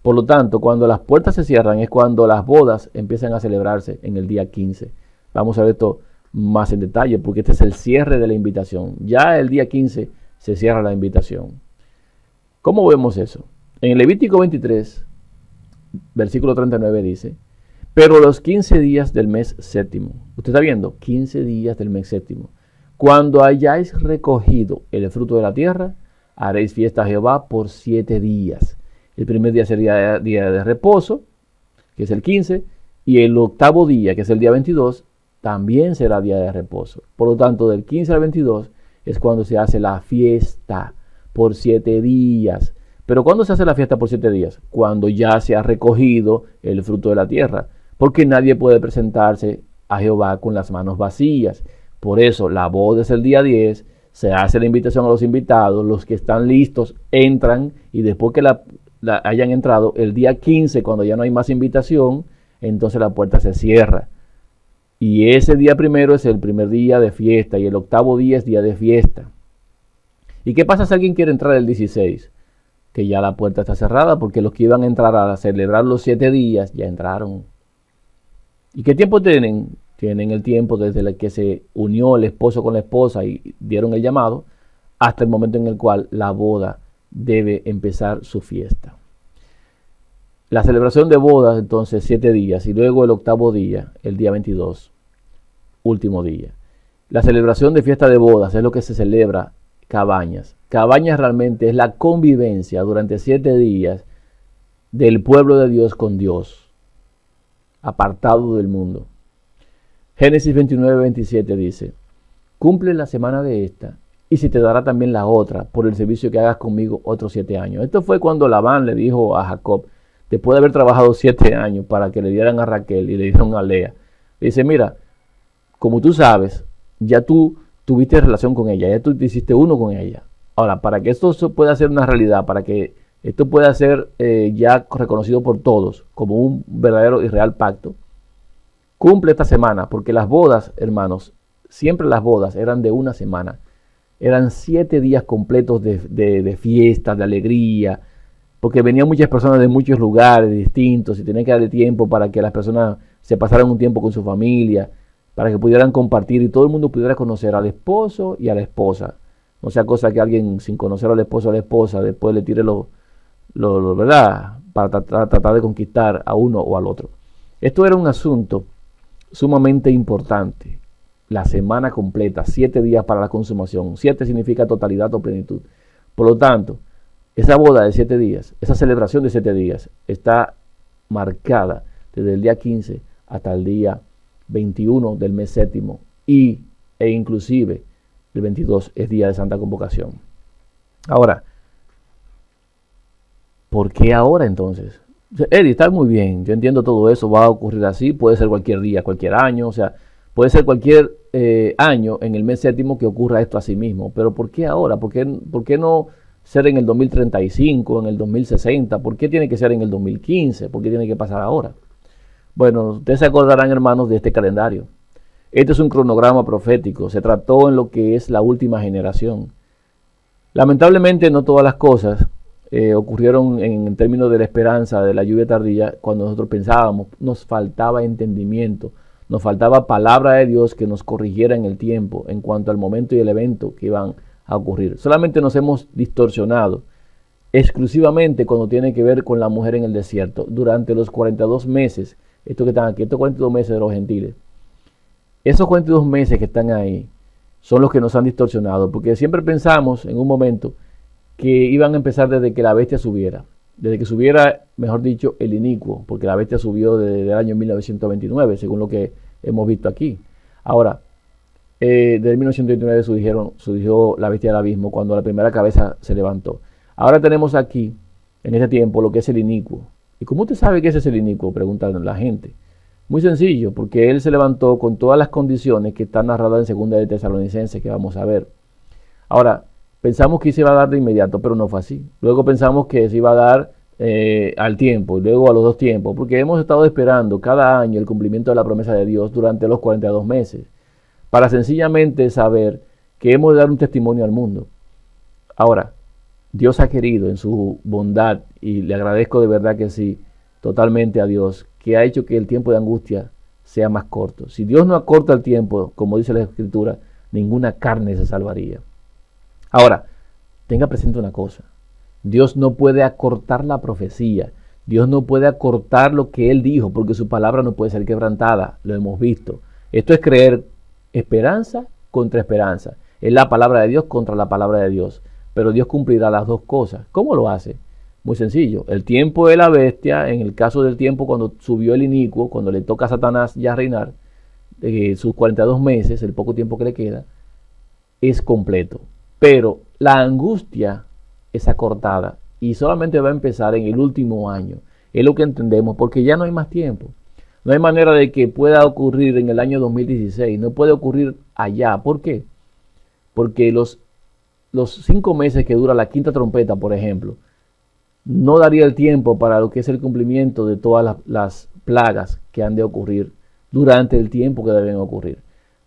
Por lo tanto, cuando las puertas se cierran es cuando las bodas empiezan a celebrarse en el día 15. Vamos a ver esto más en detalle porque este es el cierre de la invitación. Ya el día 15 se cierra la invitación. ¿Cómo vemos eso? En el Levítico 23, versículo 39 dice: pero los 15 días del mes séptimo, usted está viendo, 15 días del mes séptimo, cuando hayáis recogido el fruto de la tierra, haréis fiesta a Jehová por 7 días. El primer día sería día de reposo, que es el 15, y el octavo día, que es el día 22, también será día de reposo. Por lo tanto, del 15 al 22 es cuando se hace la fiesta por 7 días. ¿Pero cuándo se hace la fiesta por 7 días? Cuando ya se ha recogido el fruto de la tierra, porque nadie puede presentarse a Jehová con las manos vacías. Por eso la boda es el día 10, se hace la invitación a los invitados, los que están listos entran, y después que hayan entrado, el día 15, cuando ya no hay más invitación, entonces la puerta se cierra. Y ese día primero es el primer día de fiesta, y el octavo día es día de fiesta. ¿Y qué pasa si alguien quiere entrar el 16? Que ya la puerta está cerrada, porque los que iban a entrar a celebrar los 7 días ya entraron. ¿Y qué tiempo tienen? Tienen el tiempo desde el que se unió el esposo con la esposa y dieron el llamado, hasta el momento en el cual la boda debe empezar su fiesta. La celebración de bodas, entonces, 7 días, y luego el octavo día, el día 22, último día. La celebración de fiesta de bodas es lo que se celebra Cabañas. Cabañas realmente es la convivencia durante 7 días del pueblo de Dios con Dios, apartado del mundo. Génesis 29:27 dice: cumple la semana de esta, y se te dará también la otra, por el servicio que hagas conmigo otros 7 años. Esto fue cuando Labán le dijo a Jacob, después de haber trabajado 7 años para que le dieran a Raquel y le dieron a Lea, le dice: mira, como tú sabes, ya tú tuviste relación con ella, ya tú te hiciste uno con ella. Ahora, para que esto pueda ser una realidad, para que esto pueda ser ya reconocido por todos como un verdadero y real pacto, cumple esta semana, porque las bodas, hermanos, siempre las bodas eran de una semana. Eran 7 días completos de fiesta, de alegría, porque venían muchas personas de muchos lugares distintos y tenían que darle tiempo para que las personas se pasaran un tiempo con su familia, para que pudieran compartir y todo el mundo pudiera conocer al esposo y a la esposa. No sea cosa que alguien sin conocer al esposo o a la esposa después le tire ¿verdad? Para tratar de conquistar a uno o al otro. Esto era un asunto sumamente importante. La semana completa, 7 días para la consumación. 7 significa totalidad o plenitud. Por lo tanto, esa boda de 7 días, esa celebración de 7 días, está marcada desde el día 15 hasta el día 21 del mes séptimo, e inclusive el 22 es día de Santa Convocación. Ahora, ¿por qué ahora entonces? Eddie, está muy bien, yo entiendo todo eso, va a ocurrir así, puede ser cualquier día, cualquier año, o sea, puede ser cualquier año en el mes séptimo que ocurra esto a sí mismo, pero ¿por qué ahora? ¿Por qué no ser en el 2035, en el 2060? ¿Por qué tiene que ser en el 2015? ¿Por qué tiene que pasar ahora? Bueno, ustedes se acordarán, hermanos, de este calendario. Este es un cronograma profético, se trató en lo que es la última generación. Lamentablemente no todas las cosas ocurrieron en términos de la esperanza de la lluvia tardía cuando nosotros pensábamos. Nos faltaba entendimiento, nos faltaba palabra de Dios que nos corrigiera en el tiempo en cuanto al momento y el evento que iban a ocurrir. Solamente nos hemos distorsionado exclusivamente cuando tiene que ver con la mujer en el desierto. Durante los 42 meses, estos que están aquí, estos 42 meses de los gentiles, esos 42 meses que están ahí son los que nos han distorsionado, porque siempre pensamos en un momento que iban a empezar desde que la bestia subiera, desde que subiera, mejor dicho, el inicuo, porque la bestia subió desde el año 1929, según lo que hemos visto aquí. Ahora, desde 1929 surgió la bestia del abismo, cuando la primera cabeza se levantó. Ahora tenemos aquí, en este tiempo, lo que es el inicuo. ¿Y cómo usted sabe que ese es el inicuo?, preguntan la gente. Muy sencillo, porque él se levantó con todas las condiciones que están narradas en 2 de Tesalonicenses, que vamos a ver. Ahora, pensamos que se iba a dar de inmediato, pero no fue así. Luego pensamos que se iba a dar al tiempo, y luego a los 2 tiempos, porque hemos estado esperando cada año el cumplimiento de la promesa de Dios durante los 42 meses. para sencillamente saber que hemos de dar un testimonio al mundo. Ahora, Dios ha querido en su bondad, y le agradezco de verdad que sí, totalmente a Dios, que ha hecho que el tiempo de angustia sea más corto. Si Dios no acorta el tiempo, como dice la Escritura, ninguna carne se salvaría. Ahora, tenga presente una cosa. Dios no puede acortar la profecía. Dios no puede acortar lo que Él dijo, porque su palabra no puede ser quebrantada. Lo hemos visto. Esto es creer esperanza contra esperanza. Es la palabra de Dios contra la palabra de Dios. Pero Dios cumplirá las dos cosas. ¿Cómo lo hace? Muy sencillo. El tiempo de la bestia, en el caso del tiempo cuando subió el inicuo, cuando le toca a Satanás ya reinar, sus 42 meses, el poco tiempo que le queda, es completo. Pero la angustia es acortada y solamente va a empezar en el último año. Es lo que entendemos, porque ya no hay más tiempo. No hay manera de que pueda ocurrir en el año 2016. No puede ocurrir allá. ¿Por qué? Porque los 5 meses que dura la quinta trompeta, por ejemplo, no daría el tiempo para lo que es el cumplimiento de todas las plagas que han de ocurrir durante el tiempo que deben ocurrir.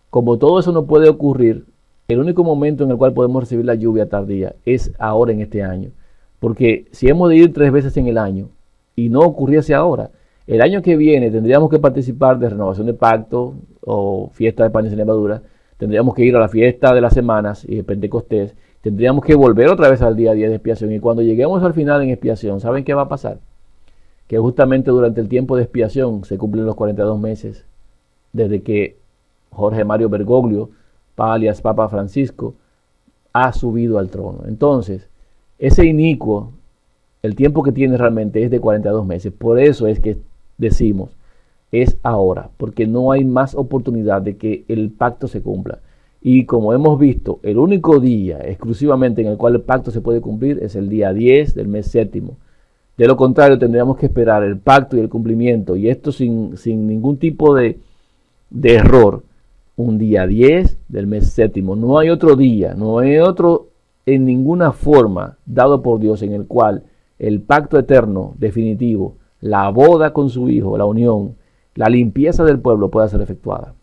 Como todo eso no puede ocurrir, el único momento en el cual podemos recibir la lluvia tardía es ahora en este año. Porque si hemos de ir 3 veces en el año y no ocurriese ahora, el año que viene tendríamos que participar de renovación de pacto o fiesta de panes y levadura, tendríamos que ir a la fiesta de las semanas y de Pentecostés, tendríamos que volver otra vez al día a día de expiación. Y cuando lleguemos al final en expiación, ¿saben qué va a pasar? Que justamente durante el tiempo de expiación se cumplen los 42 meses desde que Jorge Mario Bergoglio, alias Papa Francisco, ha subido al trono. Entonces, ese inicuo, el tiempo que tiene realmente es de 42 meses. Por eso es que decimos, es ahora, porque no hay más oportunidad de que el pacto se cumpla. Y como hemos visto, el único día exclusivamente en el cual el pacto se puede cumplir es el día 10 del mes séptimo. De lo contrario, tendríamos que esperar el pacto y el cumplimiento, y esto sin ningún tipo de error, un día 10 del mes séptimo. No hay otro día, no hay otro en ninguna forma dado por Dios en el cual el pacto eterno definitivo, la boda con su Hijo, la unión, la limpieza del pueblo pueda ser efectuada.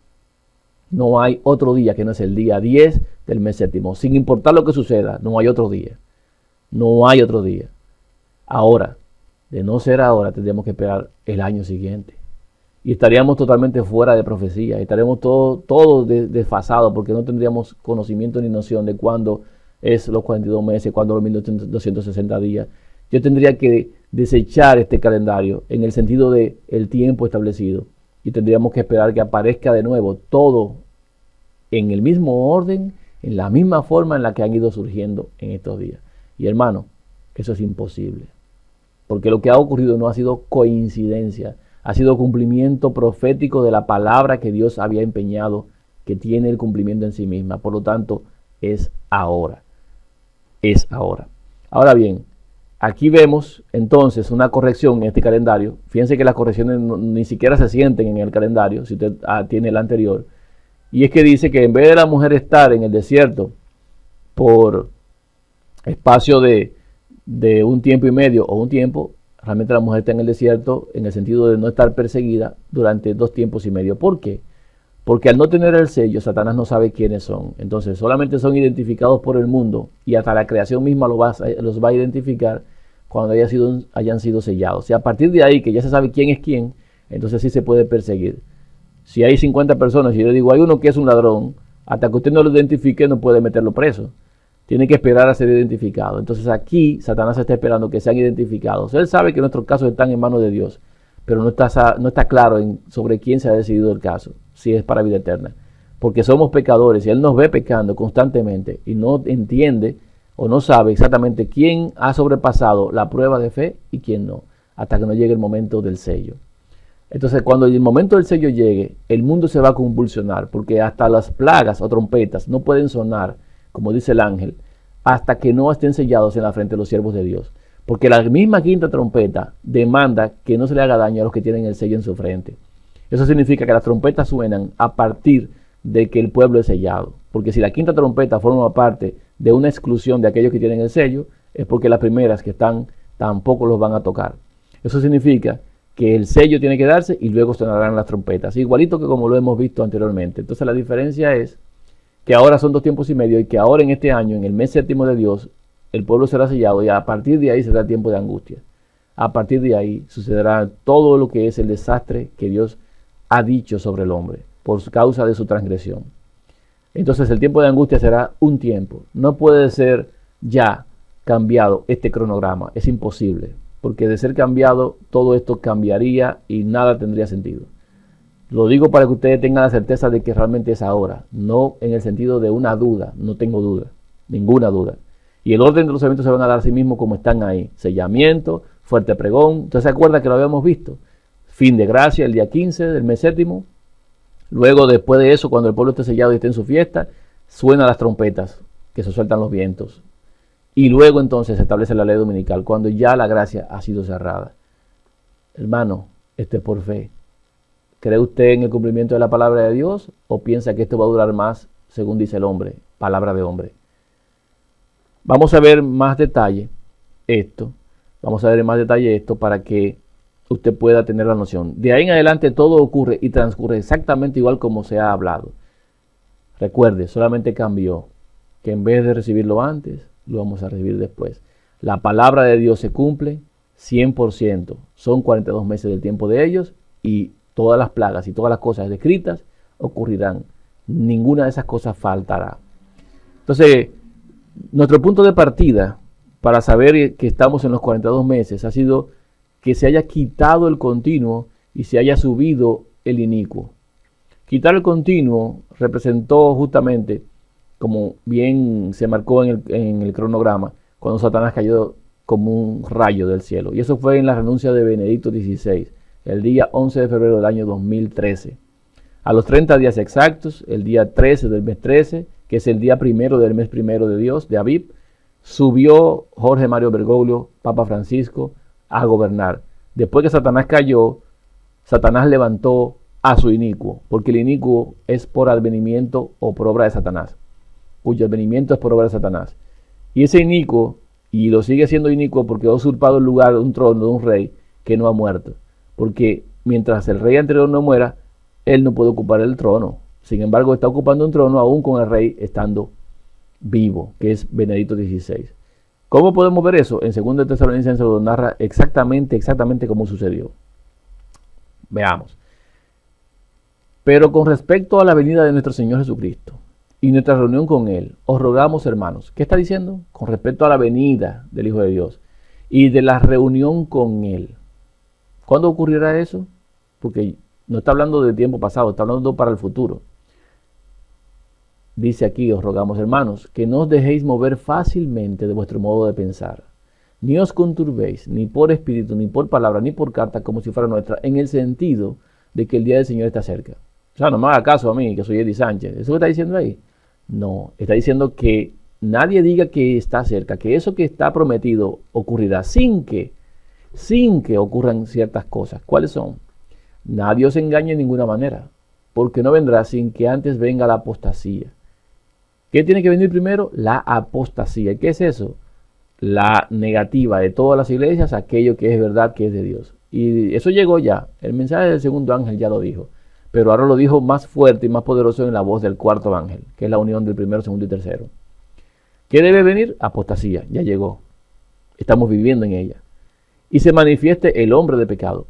No hay otro día que no es el día 10 del mes séptimo. Sin importar lo que suceda, no hay otro día. No hay otro día. Ahora, de no ser ahora, tendríamos que esperar el año siguiente. Y estaríamos totalmente fuera de profecía. Estaríamos todos desfasados porque no tendríamos conocimiento ni noción de cuándo es los 42 meses, cuándo los 1260 días. Yo tendría que desechar este calendario en el sentido de el tiempo establecido. Y tendríamos que esperar que aparezca de nuevo todo en el mismo orden, en la misma forma en la que han ido surgiendo en estos días. Y hermano, eso es imposible. Porque lo que ha ocurrido no ha sido coincidencia, ha sido cumplimiento profético de la palabra que Dios había empeñado, que tiene el cumplimiento en sí misma. Por lo tanto, es ahora. Es ahora. Ahora bien, aquí vemos entonces una corrección en este calendario. Fíjense que las correcciones ni siquiera se sienten en el calendario, si usted tiene el anterior. Y es que dice que en vez de la mujer estar en el desierto por espacio de un tiempo y medio o un tiempo, realmente la mujer está en el desierto en el sentido de no estar perseguida durante 2 tiempos y medio. ¿Por qué? Porque al no tener el sello, Satanás no sabe quiénes son. Entonces solamente son identificados por el mundo y hasta la creación misma los va a identificar cuando hayan sido sellados. Y a partir de ahí, que ya se sabe quién es quién, entonces sí se puede perseguir. Si hay 50 personas y yo le digo, hay uno que es un ladrón, hasta que usted no lo identifique no puede meterlo preso. Tiene que esperar a ser identificado. Entonces aquí Satanás está esperando que sean identificados. Él sabe que nuestros casos están en manos de Dios, pero no está claro sobre quién se ha decidido el caso, si es para vida eterna. Porque somos pecadores y Él nos ve pecando constantemente y no entiende o no sabe exactamente quién ha sobrepasado la prueba de fe y quién no, hasta que no llegue el momento del sello. Entonces cuando el momento del sello llegue, el mundo se va a convulsionar, porque hasta las plagas o trompetas no pueden sonar, como dice el ángel, hasta que no estén sellados en la frente de los siervos de Dios. Porque la misma quinta trompeta demanda que no se le haga daño a los que tienen el sello en su frente. Eso significa que las trompetas suenan a partir de que el pueblo es sellado. Porque si la quinta trompeta forma parte de una exclusión de aquellos que tienen el sello, es porque las primeras que están tampoco los van a tocar. Eso significa que el sello tiene que darse y luego sonarán las trompetas, igualito que como lo hemos visto anteriormente. Entonces la diferencia es que ahora son 2 tiempos y medio y que ahora en este año, en el mes séptimo de Dios, el pueblo será sellado y a partir de ahí será tiempo de angustia. A partir de ahí sucederá todo lo que es el desastre que Dios ha dicho sobre el hombre por causa de su transgresión. Entonces el tiempo de angustia será un tiempo. No puede ser ya cambiado este cronograma. Es imposible. Porque de ser cambiado, todo esto cambiaría y nada tendría sentido. Lo digo para que ustedes tengan la certeza de que realmente es ahora. No en el sentido de una duda. No tengo duda. Ninguna duda. Y el orden de los eventos se van a dar a sí mismos como están ahí. Sellamiento, fuerte pregón. ¿Usted se acuerda que lo habíamos visto? Fin de gracia, el día 15 del mes séptimo. Luego, después de eso, cuando el pueblo esté sellado y esté en su fiesta, suenan las trompetas, que se sueltan los vientos. Y luego entonces se establece la ley dominical, cuando ya la gracia ha sido cerrada. Hermano, esto es por fe. ¿Cree usted en el cumplimiento de la palabra de Dios o piensa que esto va a durar más, según dice el hombre, palabra de hombre? Vamos a ver más detalle esto. Vamos a ver más detalle esto para que usted pueda tener la noción. De ahí en adelante todo ocurre y transcurre exactamente igual como se ha hablado. Recuerde, solamente cambió que en vez de recibirlo antes, lo vamos a recibir después. La palabra de Dios se cumple 100%. Son 42 meses del tiempo de ellos y todas las plagas y todas las cosas descritas ocurrirán. Ninguna de esas cosas faltará. Entonces, nuestro punto de partida para saber que estamos en los 42 meses ha sido que se haya quitado el continuo y se haya subido el inicuo. Quitar el continuo representó justamente, como bien se marcó en el cronograma, cuando Satanás cayó como un rayo del cielo. Y eso fue en la renuncia de Benedicto XVI, el día 11 de febrero del año 2013. A los 30 días exactos, el día 13 del mes 13, que es el día primero del mes primero de Dios, de Aviv, subió Jorge Mario Bergoglio, Papa Francisco, a gobernar. Después que Satanás cayó, Satanás levantó a su inicuo, porque el inicuo es por advenimiento o por obra de Satanás, cuyo advenimiento es por obra de Satanás. Y ese inicuo, y lo sigue siendo inicuo porque ha usurpado el lugar de un trono de un rey que no ha muerto, porque mientras el rey anterior no muera, él no puede ocupar el trono. Sin embargo, está ocupando un trono aún con el rey estando vivo, que es Benedicto XVI. ¿Cómo podemos ver eso? En 2 Tesalonicenses lo narra exactamente cómo sucedió. Veamos. Pero con respecto a la venida de nuestro Señor Jesucristo y nuestra reunión con Él, os rogamos, hermanos. ¿Qué está diciendo? Con respecto a la venida del Hijo de Dios y de la reunión con Él. ¿Cuándo ocurrirá eso? Porque no está hablando de tiempo pasado, está hablando para el futuro. Dice aquí, os rogamos, hermanos, que no os dejéis mover fácilmente de vuestro modo de pensar. Ni os conturbéis, ni por espíritu, ni por palabra, ni por carta, como si fuera nuestra, en el sentido de que el día del Señor está cerca. O sea, no me haga caso a mí, que soy Eddie Sánchez. ¿Eso que está diciendo ahí? No, está diciendo que nadie diga que está cerca, que eso que está prometido ocurrirá sin que ocurran ciertas cosas. ¿Cuáles son? Nadie os engañe de ninguna manera, porque no vendrá sin que antes venga la apostasía. ¿Qué tiene que venir primero? La apostasía. ¿Qué es eso? La negativa de todas las iglesias, aquello que es verdad, que es de Dios. Y eso llegó ya. El mensaje del segundo ángel ya lo dijo. Pero ahora lo dijo más fuerte y más poderoso en la voz del cuarto ángel, que es la unión del primero, segundo y tercero. ¿Qué debe venir? Apostasía. Ya llegó. Estamos viviendo en ella. Y se manifieste el hombre de pecado.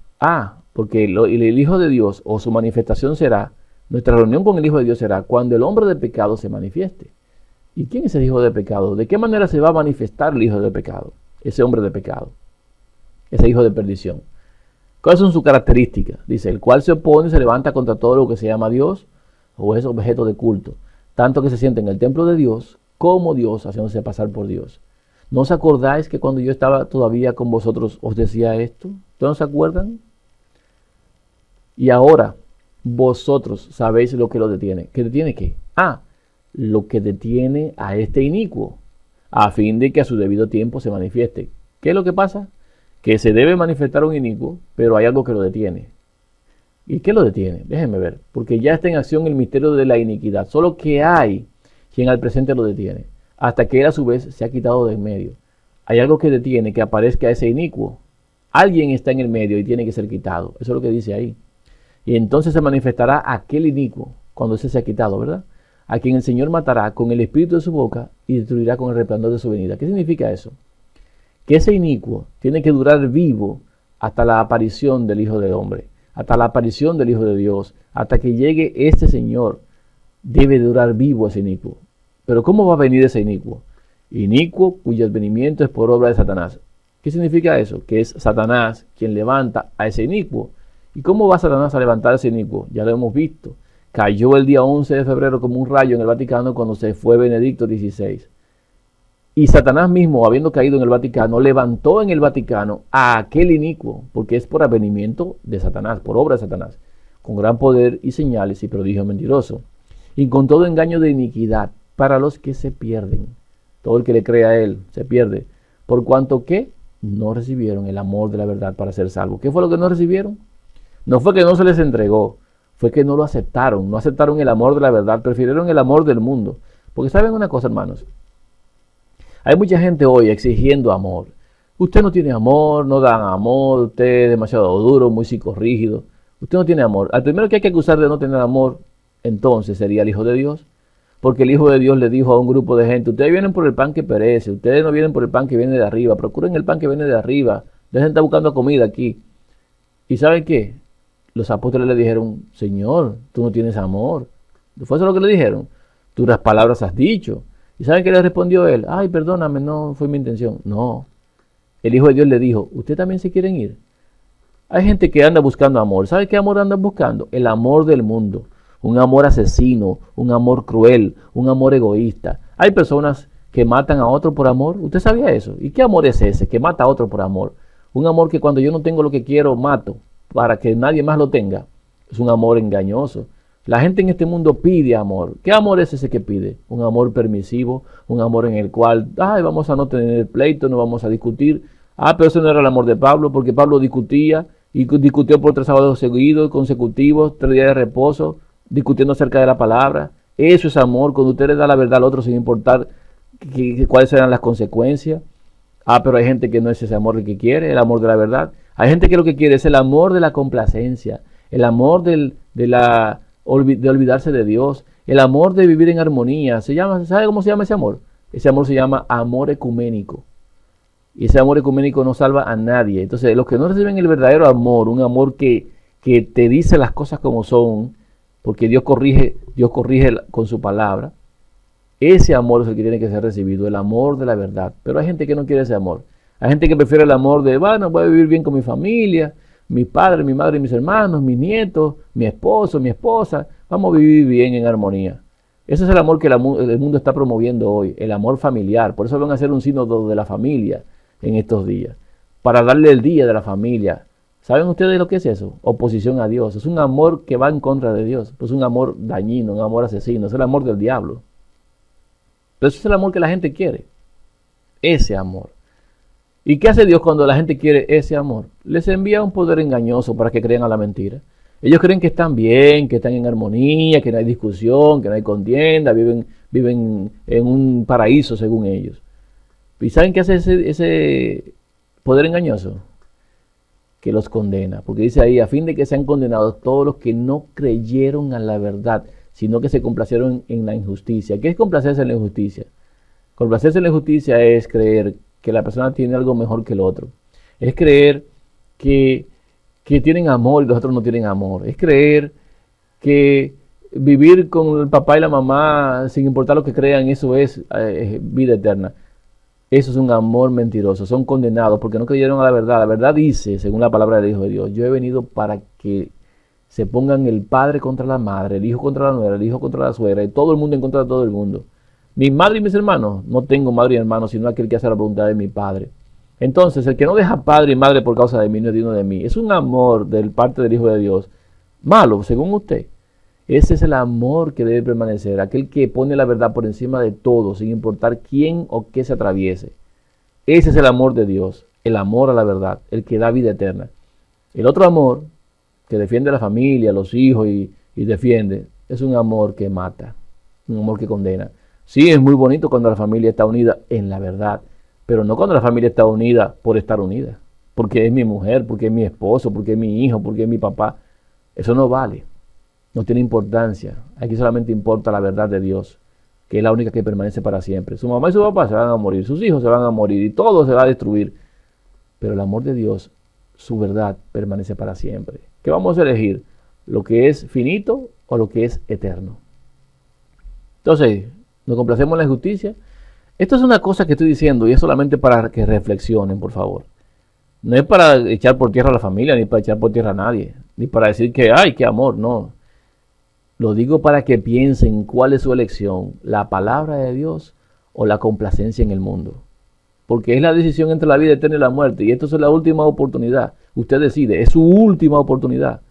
Porque el Hijo de Dios o su manifestación será, nuestra reunión con el Hijo de Dios será cuando el hombre de pecado se manifieste. ¿Y quién es el hijo de pecado? ¿De qué manera se va a manifestar el hijo de pecado? Ese hombre de pecado, ese hijo de perdición. ¿Cuáles son sus características? Dice, el cual se opone y se levanta contra todo lo que se llama Dios o es objeto de culto, tanto que se siente en el templo de Dios como Dios, haciéndose pasar por Dios. ¿No os acordáis que cuando yo estaba todavía con vosotros os decía esto? ¿Ustedes no se acuerdan? Y ahora vosotros sabéis lo que lo detiene. ¿Qué detiene qué? Lo que detiene a este inicuo, a fin de que a su debido tiempo se manifieste. ¿Qué es lo que pasa? Que se debe manifestar un inicuo, pero hay algo que lo detiene. ¿Y qué lo detiene? Déjenme ver, porque ya está en acción el misterio de la iniquidad. Solo que hay quien al presente lo detiene, hasta que él a su vez se ha quitado de en medio. Hay algo que detiene que aparezca ese inicuo. Alguien está en el medio y tiene que ser quitado. Eso es lo que dice ahí. Y entonces se manifestará aquel inicuo cuando ese sea quitado, ¿verdad? A quien el Señor matará con el espíritu de su boca y destruirá con el resplandor de su venida. ¿Qué significa eso? Que ese inicuo tiene que durar vivo hasta la aparición del Hijo del Hombre, hasta la aparición del Hijo de Dios, hasta que llegue este Señor. Debe durar vivo ese inicuo. Pero ¿cómo va a venir ese inicuo? Inicuo cuyo advenimiento es por obra de Satanás. ¿Qué significa eso? Que es Satanás quien levanta a ese inicuo. ¿Y cómo va Satanás a levantar a ese inicuo? Ya lo hemos visto. Cayó el día 11 de febrero como un rayo en el Vaticano cuando se fue Benedicto XVI. Y Satanás mismo, habiendo caído en el Vaticano, levantó en el Vaticano a aquel inicuo, porque es por advenimiento de Satanás, por obra de Satanás, con gran poder y señales y prodigio mentiroso, y con todo engaño de iniquidad para los que se pierden. Todo el que le cree a él se pierde, por cuanto que no recibieron el amor de la verdad para ser salvos. ¿Qué fue lo que no recibieron? No fue que no se les entregó, fue que no lo aceptaron, no aceptaron el amor de la verdad, prefirieron el amor del mundo. Porque saben una cosa, hermanos, hay mucha gente hoy exigiendo amor. Usted no tiene amor, no dan amor, usted es demasiado duro, muy psicorrígido. Usted no tiene amor. Al primero que hay que acusar de no tener amor, entonces sería el Hijo de Dios. Porque el Hijo de Dios le dijo a un grupo de gente, ustedes vienen por el pan que perece, ustedes no vienen por el pan que viene de arriba, procuren el pan que viene de arriba, dejen de estar buscando comida aquí. ¿Y saben qué? Los apóstoles le dijeron, Señor, tú no tienes amor. ¿Fue eso lo que le dijeron? Duras palabras has dicho. ¿Y saben qué le respondió él? Ay, perdóname, no fue mi intención. No. El Hijo de Dios le dijo, ¿ustedes también se quieren ir? Hay gente que anda buscando amor. ¿Sabe qué amor andan buscando? El amor del mundo. Un amor asesino, un amor cruel, un amor egoísta. Hay personas que matan a otro por amor. ¿Usted sabía eso? ¿Y qué amor es ese que mata a otro por amor? Un amor que cuando yo no tengo lo que quiero, mato para que nadie más lo tenga. Es un amor engañoso. La gente en este mundo pide amor. ¿Qué amor es ese que pide? Un amor permisivo, un amor en el cual, vamos a no tener pleito, no vamos a discutir. Pero ese no era el amor de Pablo, porque Pablo discutía y discutió por 3 sábados seguidos, consecutivos, 3 días de reposo, discutiendo acerca de la palabra. Eso es amor, cuando usted le da la verdad al otro sin importar cuáles serán las consecuencias. Pero hay gente que no es ese amor el que quiere, el amor de la verdad. Hay gente que lo que quiere es el amor de la complacencia, el amor de olvidarse de Dios, el amor de vivir en armonía. ¿Sabe cómo se llama ese amor? Ese amor se llama amor ecuménico. Y ese amor ecuménico no salva a nadie. Entonces, los que no reciben el verdadero amor, un amor que te dice las cosas como son, porque Dios corrige con su palabra, ese amor es el que tiene que ser recibido, el amor de la verdad. Pero hay gente que no quiere ese amor. Hay gente que prefiere el amor de, voy a vivir bien con mi familia, mi padre, mi madre y mis hermanos, mis nietos, mi esposo, mi esposa. Vamos a vivir bien en armonía. Ese es el amor que el mundo está promoviendo hoy, el amor familiar. Por eso van a hacer un sínodo de la familia en estos días, para darle el día de la familia. ¿Saben ustedes lo que es eso? Oposición a Dios. Es un amor que va en contra de Dios. Es un amor dañino, un amor asesino. Es el amor del diablo. Pero ese es el amor que la gente quiere. Ese amor. ¿Y qué hace Dios cuando la gente quiere ese amor? Les envía un poder engañoso para que crean a la mentira. Ellos creen que están bien, que están en armonía, que no hay discusión, que no hay contienda, viven en un paraíso según ellos. ¿Y saben qué hace ese poder engañoso? Que los condena. Porque dice ahí, a fin de que sean condenados todos los que no creyeron a la verdad, sino que se complacieron en la injusticia. ¿Qué es complacerse en la injusticia? Complacerse en la injusticia es creer que la persona tiene algo mejor que el otro. Es creer que tienen amor y los otros no tienen amor. Es creer que vivir con el papá y la mamá sin importar lo que crean, eso es vida eterna. Eso es un amor mentiroso. Son condenados porque no creyeron a la verdad. La verdad dice, según la palabra del Hijo de Dios, yo he venido para que se pongan el padre contra la madre, el hijo contra la nuera, el hijo contra la suegra y todo el mundo en contra de todo el mundo. Mi madre y mis hermanos, no tengo madre y hermanos, sino aquel que hace la voluntad de mi Padre. Entonces, el que no deja padre y madre por causa de mí, no es digno de mí. Es un amor de parte del Hijo de Dios malo, según usted. Ese es el amor que debe permanecer, aquel que pone la verdad por encima de todo, sin importar quién o qué se atraviese. Ese es el amor de Dios, el amor a la verdad, el que da vida eterna. El otro amor, que defiende a la familia, a los hijos y defiende, es un amor que mata, un amor que condena. Sí, es muy bonito cuando la familia está unida en la verdad, pero no cuando la familia está unida por estar unida, porque es mi mujer, porque es mi esposo, porque es mi hijo, porque es mi papá. Eso no vale, no tiene importancia. Aquí solamente importa la verdad de Dios, que es la única que permanece para siempre. Su mamá y su papá se van a morir, sus hijos se van a morir y todo se va a destruir. Pero el amor de Dios, su verdad, permanece para siempre. ¿Qué vamos a elegir? ¿Lo que es finito o lo que es eterno? Entonces, ¿nos complacemos en la justicia? Esto es una cosa que estoy diciendo y es solamente para que reflexionen, por favor. No es para echar por tierra a la familia, ni para echar por tierra a nadie, ni para decir que, ay, qué amor, no. Lo digo para que piensen cuál es su elección, la palabra de Dios o la complacencia en el mundo. Porque es la decisión entre la vida eterna y la muerte, y esto es la última oportunidad. Usted decide, es su última oportunidad.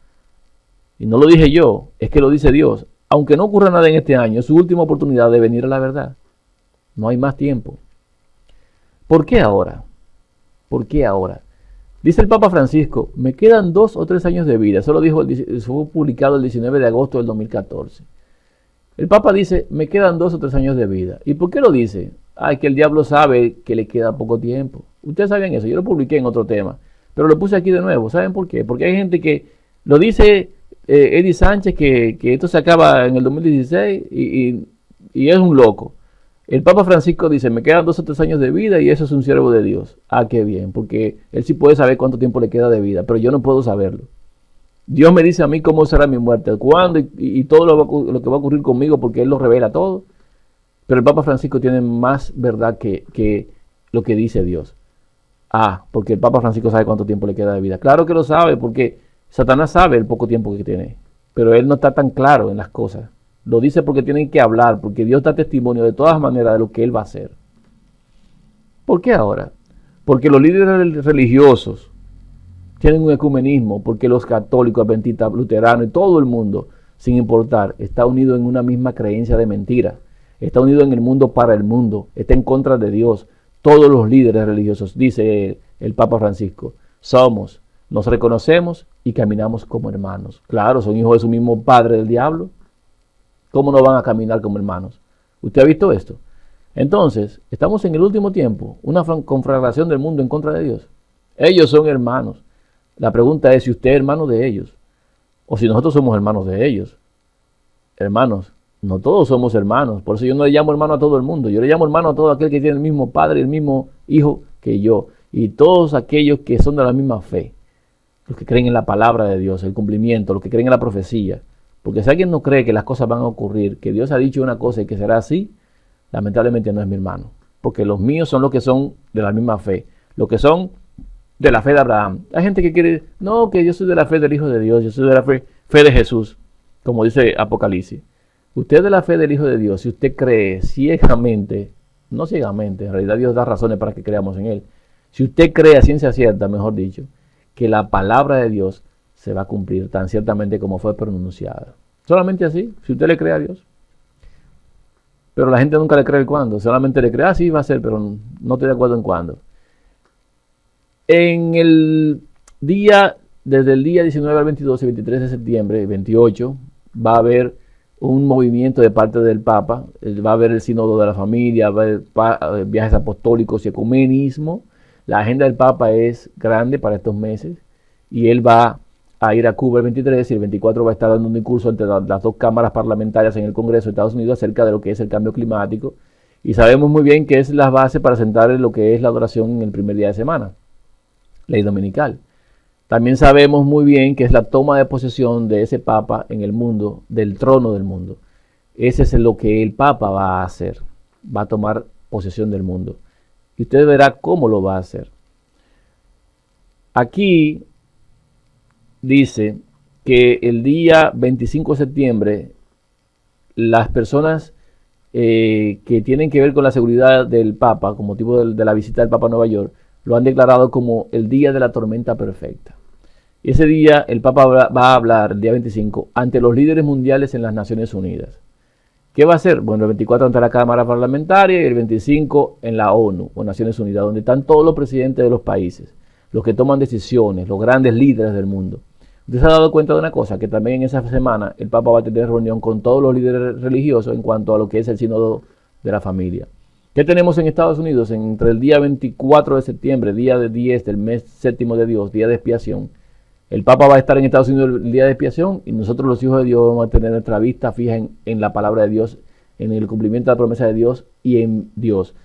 Y no lo dije yo, es que lo dice Dios. Aunque no ocurra nada en este año, es su última oportunidad de venir a la verdad. No hay más tiempo. ¿Por qué ahora? ¿Por qué ahora? Dice el Papa Francisco, me quedan 2 o 3 años de vida. Eso lo dijo, fue publicado el 19 de agosto del 2014. El Papa dice, me quedan 2 o 3 años de vida. ¿Y por qué lo dice? Ay, que el diablo sabe que le queda poco tiempo. Ustedes sabían eso, yo lo publiqué en otro tema. Pero lo puse aquí de nuevo. ¿Saben por qué? Porque hay gente que lo dice Eddie Sánchez, que esto se acaba en el 2016 y es un loco. El Papa Francisco dice, me quedan 2 o 3 años de vida y eso es un siervo de Dios. Ah, qué bien, porque él sí puede saber cuánto tiempo le queda de vida, pero yo no puedo saberlo. Dios me dice a mí cómo será mi muerte, cuándo y todo lo que va a ocurrir conmigo, porque Él lo revela todo. Pero el Papa Francisco tiene más verdad que lo que dice Dios. Ah, porque el Papa Francisco sabe cuánto tiempo le queda de vida. Claro que lo sabe, porque Satanás sabe el poco tiempo que tiene, pero él no está tan claro en las cosas. Lo dice porque tienen que hablar, porque Dios da testimonio de todas maneras de lo que Él va a hacer. ¿Por qué ahora? Porque los líderes religiosos tienen un ecumenismo, porque los católicos, adventistas, luteranos y todo el mundo, sin importar, está unido en una misma creencia de mentira. Está unido en el mundo para el mundo, está en contra de Dios. Todos los líderes religiosos, dice el Papa Francisco, nos reconocemos y caminamos como hermanos. Claro, son hijos de su mismo padre del diablo. ¿Cómo no van a caminar como hermanos? ¿Usted ha visto esto? Entonces, estamos en el último tiempo, una conflagración del mundo en contra de Dios. Ellos son hermanos. La pregunta es si usted es hermano de ellos o si nosotros somos hermanos de ellos. Hermanos, no todos somos hermanos. Por eso yo no le llamo hermano a todo el mundo. Yo le llamo hermano a todo aquel que tiene el mismo padre, el mismo hijo que yo. Y todos aquellos que son de la misma fe. Los que creen en la palabra de Dios, el cumplimiento, los que creen en la profecía. Porque si alguien no cree que las cosas van a ocurrir, que Dios ha dicho una cosa y que será así, lamentablemente no es mi hermano. Porque los míos son los que son de la misma fe. Los que son de la fe de Abraham. Hay gente que quiere, no, que yo soy de la fe del Hijo de Dios, yo soy de la fe de Jesús, como dice Apocalipsis. Usted es de la fe del Hijo de Dios, si usted cree ciegamente, no ciegamente, en realidad Dios da razones para que creamos en Él. Si usted cree a ciencia cierta, mejor dicho, que la palabra de Dios se va a cumplir tan ciertamente como fue pronunciada. Solamente así, si usted le cree a Dios. Pero la gente nunca le cree el cuándo, solamente le cree, así va a ser, pero no estoy de acuerdo en cuándo. En el día, desde el día 19 al 22 y 23 de septiembre, 28, va a haber un movimiento de parte del Papa, va a haber el sínodo de la familia, va a haber viajes apostólicos y ecumenismo. La agenda del Papa es grande para estos meses y él va a ir a Cuba el 23 y el 24 va a estar dando un discurso entre las 2 cámaras parlamentarias en el Congreso de Estados Unidos acerca de lo que es el cambio climático. Y sabemos muy bien que es la base para sentar lo que es la adoración en el primer día de semana, ley dominical. También sabemos muy bien que es la toma de posesión de ese Papa en el mundo, del trono del mundo. Ese es lo que el Papa va a hacer, va a tomar posesión del mundo. Y usted verá cómo lo va a hacer. Aquí dice que el día 25 de septiembre las personas que tienen que ver con la seguridad del Papa, con motivo de la visita del Papa a Nueva York, lo han declarado como el día de la tormenta perfecta. Y ese día el Papa va a hablar, el día 25, ante los líderes mundiales en las Naciones Unidas. ¿Qué va a hacer? Bueno, el 24 ante la Cámara Parlamentaria y el 25 en la ONU o Naciones Unidas, donde están todos los presidentes de los países, los que toman decisiones, los grandes líderes del mundo. Usted se ha dado cuenta de una cosa, que también en esa semana el Papa va a tener reunión con todos los líderes religiosos en cuanto a lo que es el sínodo de la familia. ¿Qué tenemos en Estados Unidos? Entre el día 24 de septiembre, día de 10 del mes séptimo de Dios, día de expiación. El Papa va a estar en Estados Unidos el día de expiación y nosotros los hijos de Dios vamos a tener nuestra vista fija en la palabra de Dios, en el cumplimiento de la promesa de Dios y en Dios.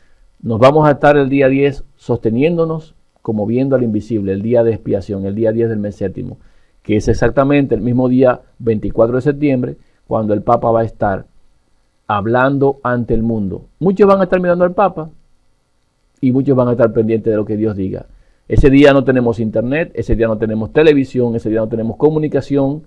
Nos vamos a estar el día 10 sosteniéndonos como viendo al invisible, el día de expiación, el día 10 del mes séptimo, que es exactamente el mismo día 24 de septiembre, cuando el Papa va a estar hablando ante el mundo. Muchos van a estar mirando al Papa y muchos van a estar pendientes de lo que Dios diga. Ese día no tenemos internet, ese día no tenemos televisión, ese día no tenemos comunicación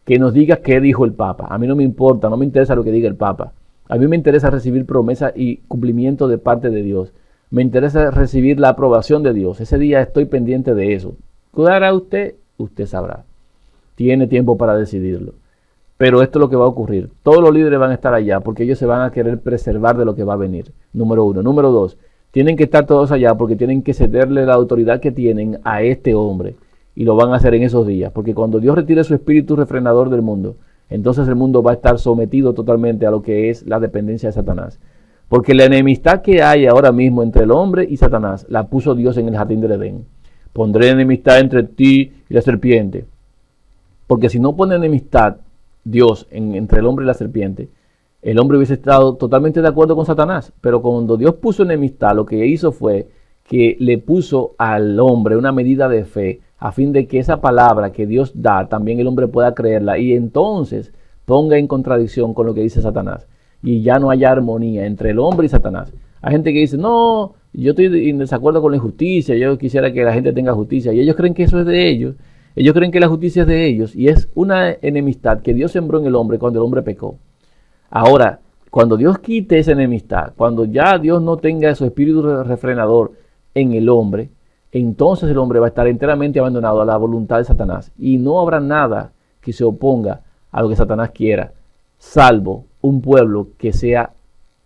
que nos diga qué dijo el Papa. A mí no me importa, no me interesa lo que diga el Papa. A mí me interesa recibir promesa y cumplimiento de parte de Dios. Me interesa recibir la aprobación de Dios. Ese día estoy pendiente de eso. ¿Qué hará usted? Usted sabrá. Tiene tiempo para decidirlo. Pero esto es lo que va a ocurrir. Todos los líderes van a estar allá porque ellos se van a querer preservar de lo que va a venir. Número uno. Número dos. Tienen que estar todos allá porque tienen que cederle la autoridad que tienen a este hombre. Y lo van a hacer en esos días. Porque cuando Dios retire su espíritu refrenador del mundo, entonces el mundo va a estar sometido totalmente a lo que es la dependencia de Satanás. Porque la enemistad que hay ahora mismo entre el hombre y Satanás la puso Dios en el jardín del Edén. Pondré enemistad entre ti y la serpiente. Porque si no pone enemistad Dios entre el hombre y la serpiente, el hombre hubiese estado totalmente de acuerdo con Satanás. Pero cuando Dios puso enemistad, lo que hizo fue que le puso al hombre una medida de fe a fin de que esa palabra que Dios da, también el hombre pueda creerla y entonces ponga en contradicción con lo que dice Satanás. Y ya no haya armonía entre el hombre y Satanás. Hay gente que dice, no, yo estoy en desacuerdo con la injusticia, yo quisiera que la gente tenga justicia. Y ellos creen que eso es de ellos. Ellos creen que la justicia es de ellos. Y es una enemistad que Dios sembró en el hombre cuando el hombre pecó. Ahora, cuando Dios quite esa enemistad, cuando ya Dios no tenga su espíritu refrenador en el hombre, entonces el hombre va a estar enteramente abandonado a la voluntad de Satanás. Y no habrá nada que se oponga a lo que Satanás quiera, salvo un pueblo que sea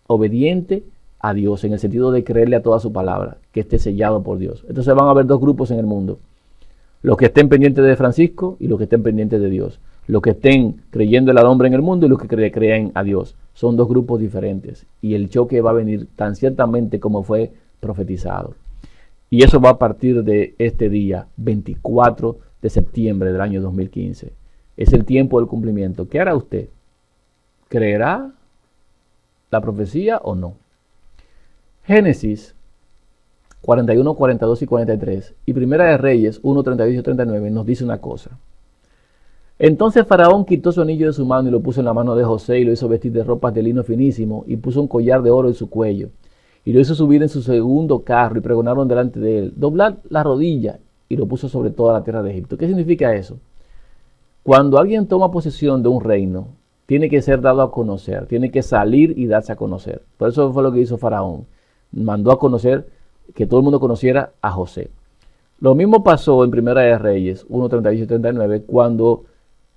obediente a Dios, en el sentido de creerle a toda su palabra, que esté sellado por Dios. Entonces van a haber dos grupos en el mundo: los que estén pendientes de Francisco y los que estén pendientes de Dios. Los que estén creyendo al hombre en el mundo y los que crean a Dios. Son dos grupos diferentes. Y el choque va a venir tan ciertamente como fue profetizado. Y eso va a partir de este día, 24 de septiembre del año 2015. Es el tiempo del cumplimiento. ¿Qué hará usted? ¿Creerá la profecía o no? Génesis 41, 42 y 43 y Primera de Reyes 1, 32 y 39 nos dice una cosa. Entonces Faraón quitó su anillo de su mano y lo puso en la mano de José y lo hizo vestir de ropas de lino finísimo y puso un collar de oro en su cuello y lo hizo subir en su segundo carro y pregonaron delante de él: doblad la rodilla, y lo puso sobre toda la tierra de Egipto. ¿Qué significa eso? Cuando alguien toma posesión de un reino, tiene que ser dado a conocer, tiene que salir y darse a conocer. Por eso fue lo que hizo Faraón. Mandó a conocer, que todo el mundo conociera a José. Lo mismo pasó en Primera de Reyes 1, 38 y 39, cuando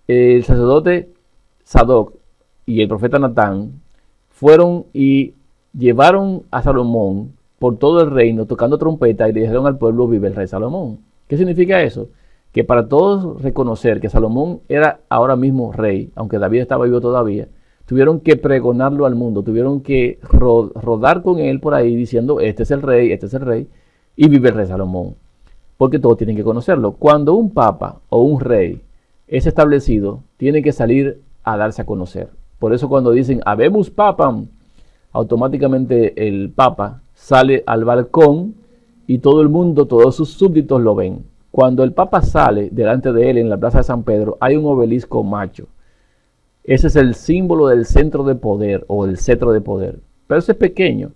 el sacerdote Sadoc y el profeta Natán fueron y llevaron a Salomón por todo el reino tocando trompeta y le dijeron al pueblo: vive el rey Salomón. ¿Qué significa eso? Que para todos reconocer que Salomón era ahora mismo rey, aunque David estaba vivo todavía, tuvieron que pregonarlo al mundo, tuvieron que rodar con él por ahí diciendo: este es el rey, y vive el rey Salomón. Porque todos tienen que conocerlo. Cuando un papa o un rey es establecido, tiene que salir a darse a conocer. Por eso cuando dicen habemus papam, automáticamente el papa sale al balcón y todo el mundo, todos sus súbditos lo ven. Cuando el papa sale delante de él en la plaza de San Pedro, hay un obelisco macho. Ese es el símbolo del centro de poder o el cetro de poder. Pero ese es pequeño.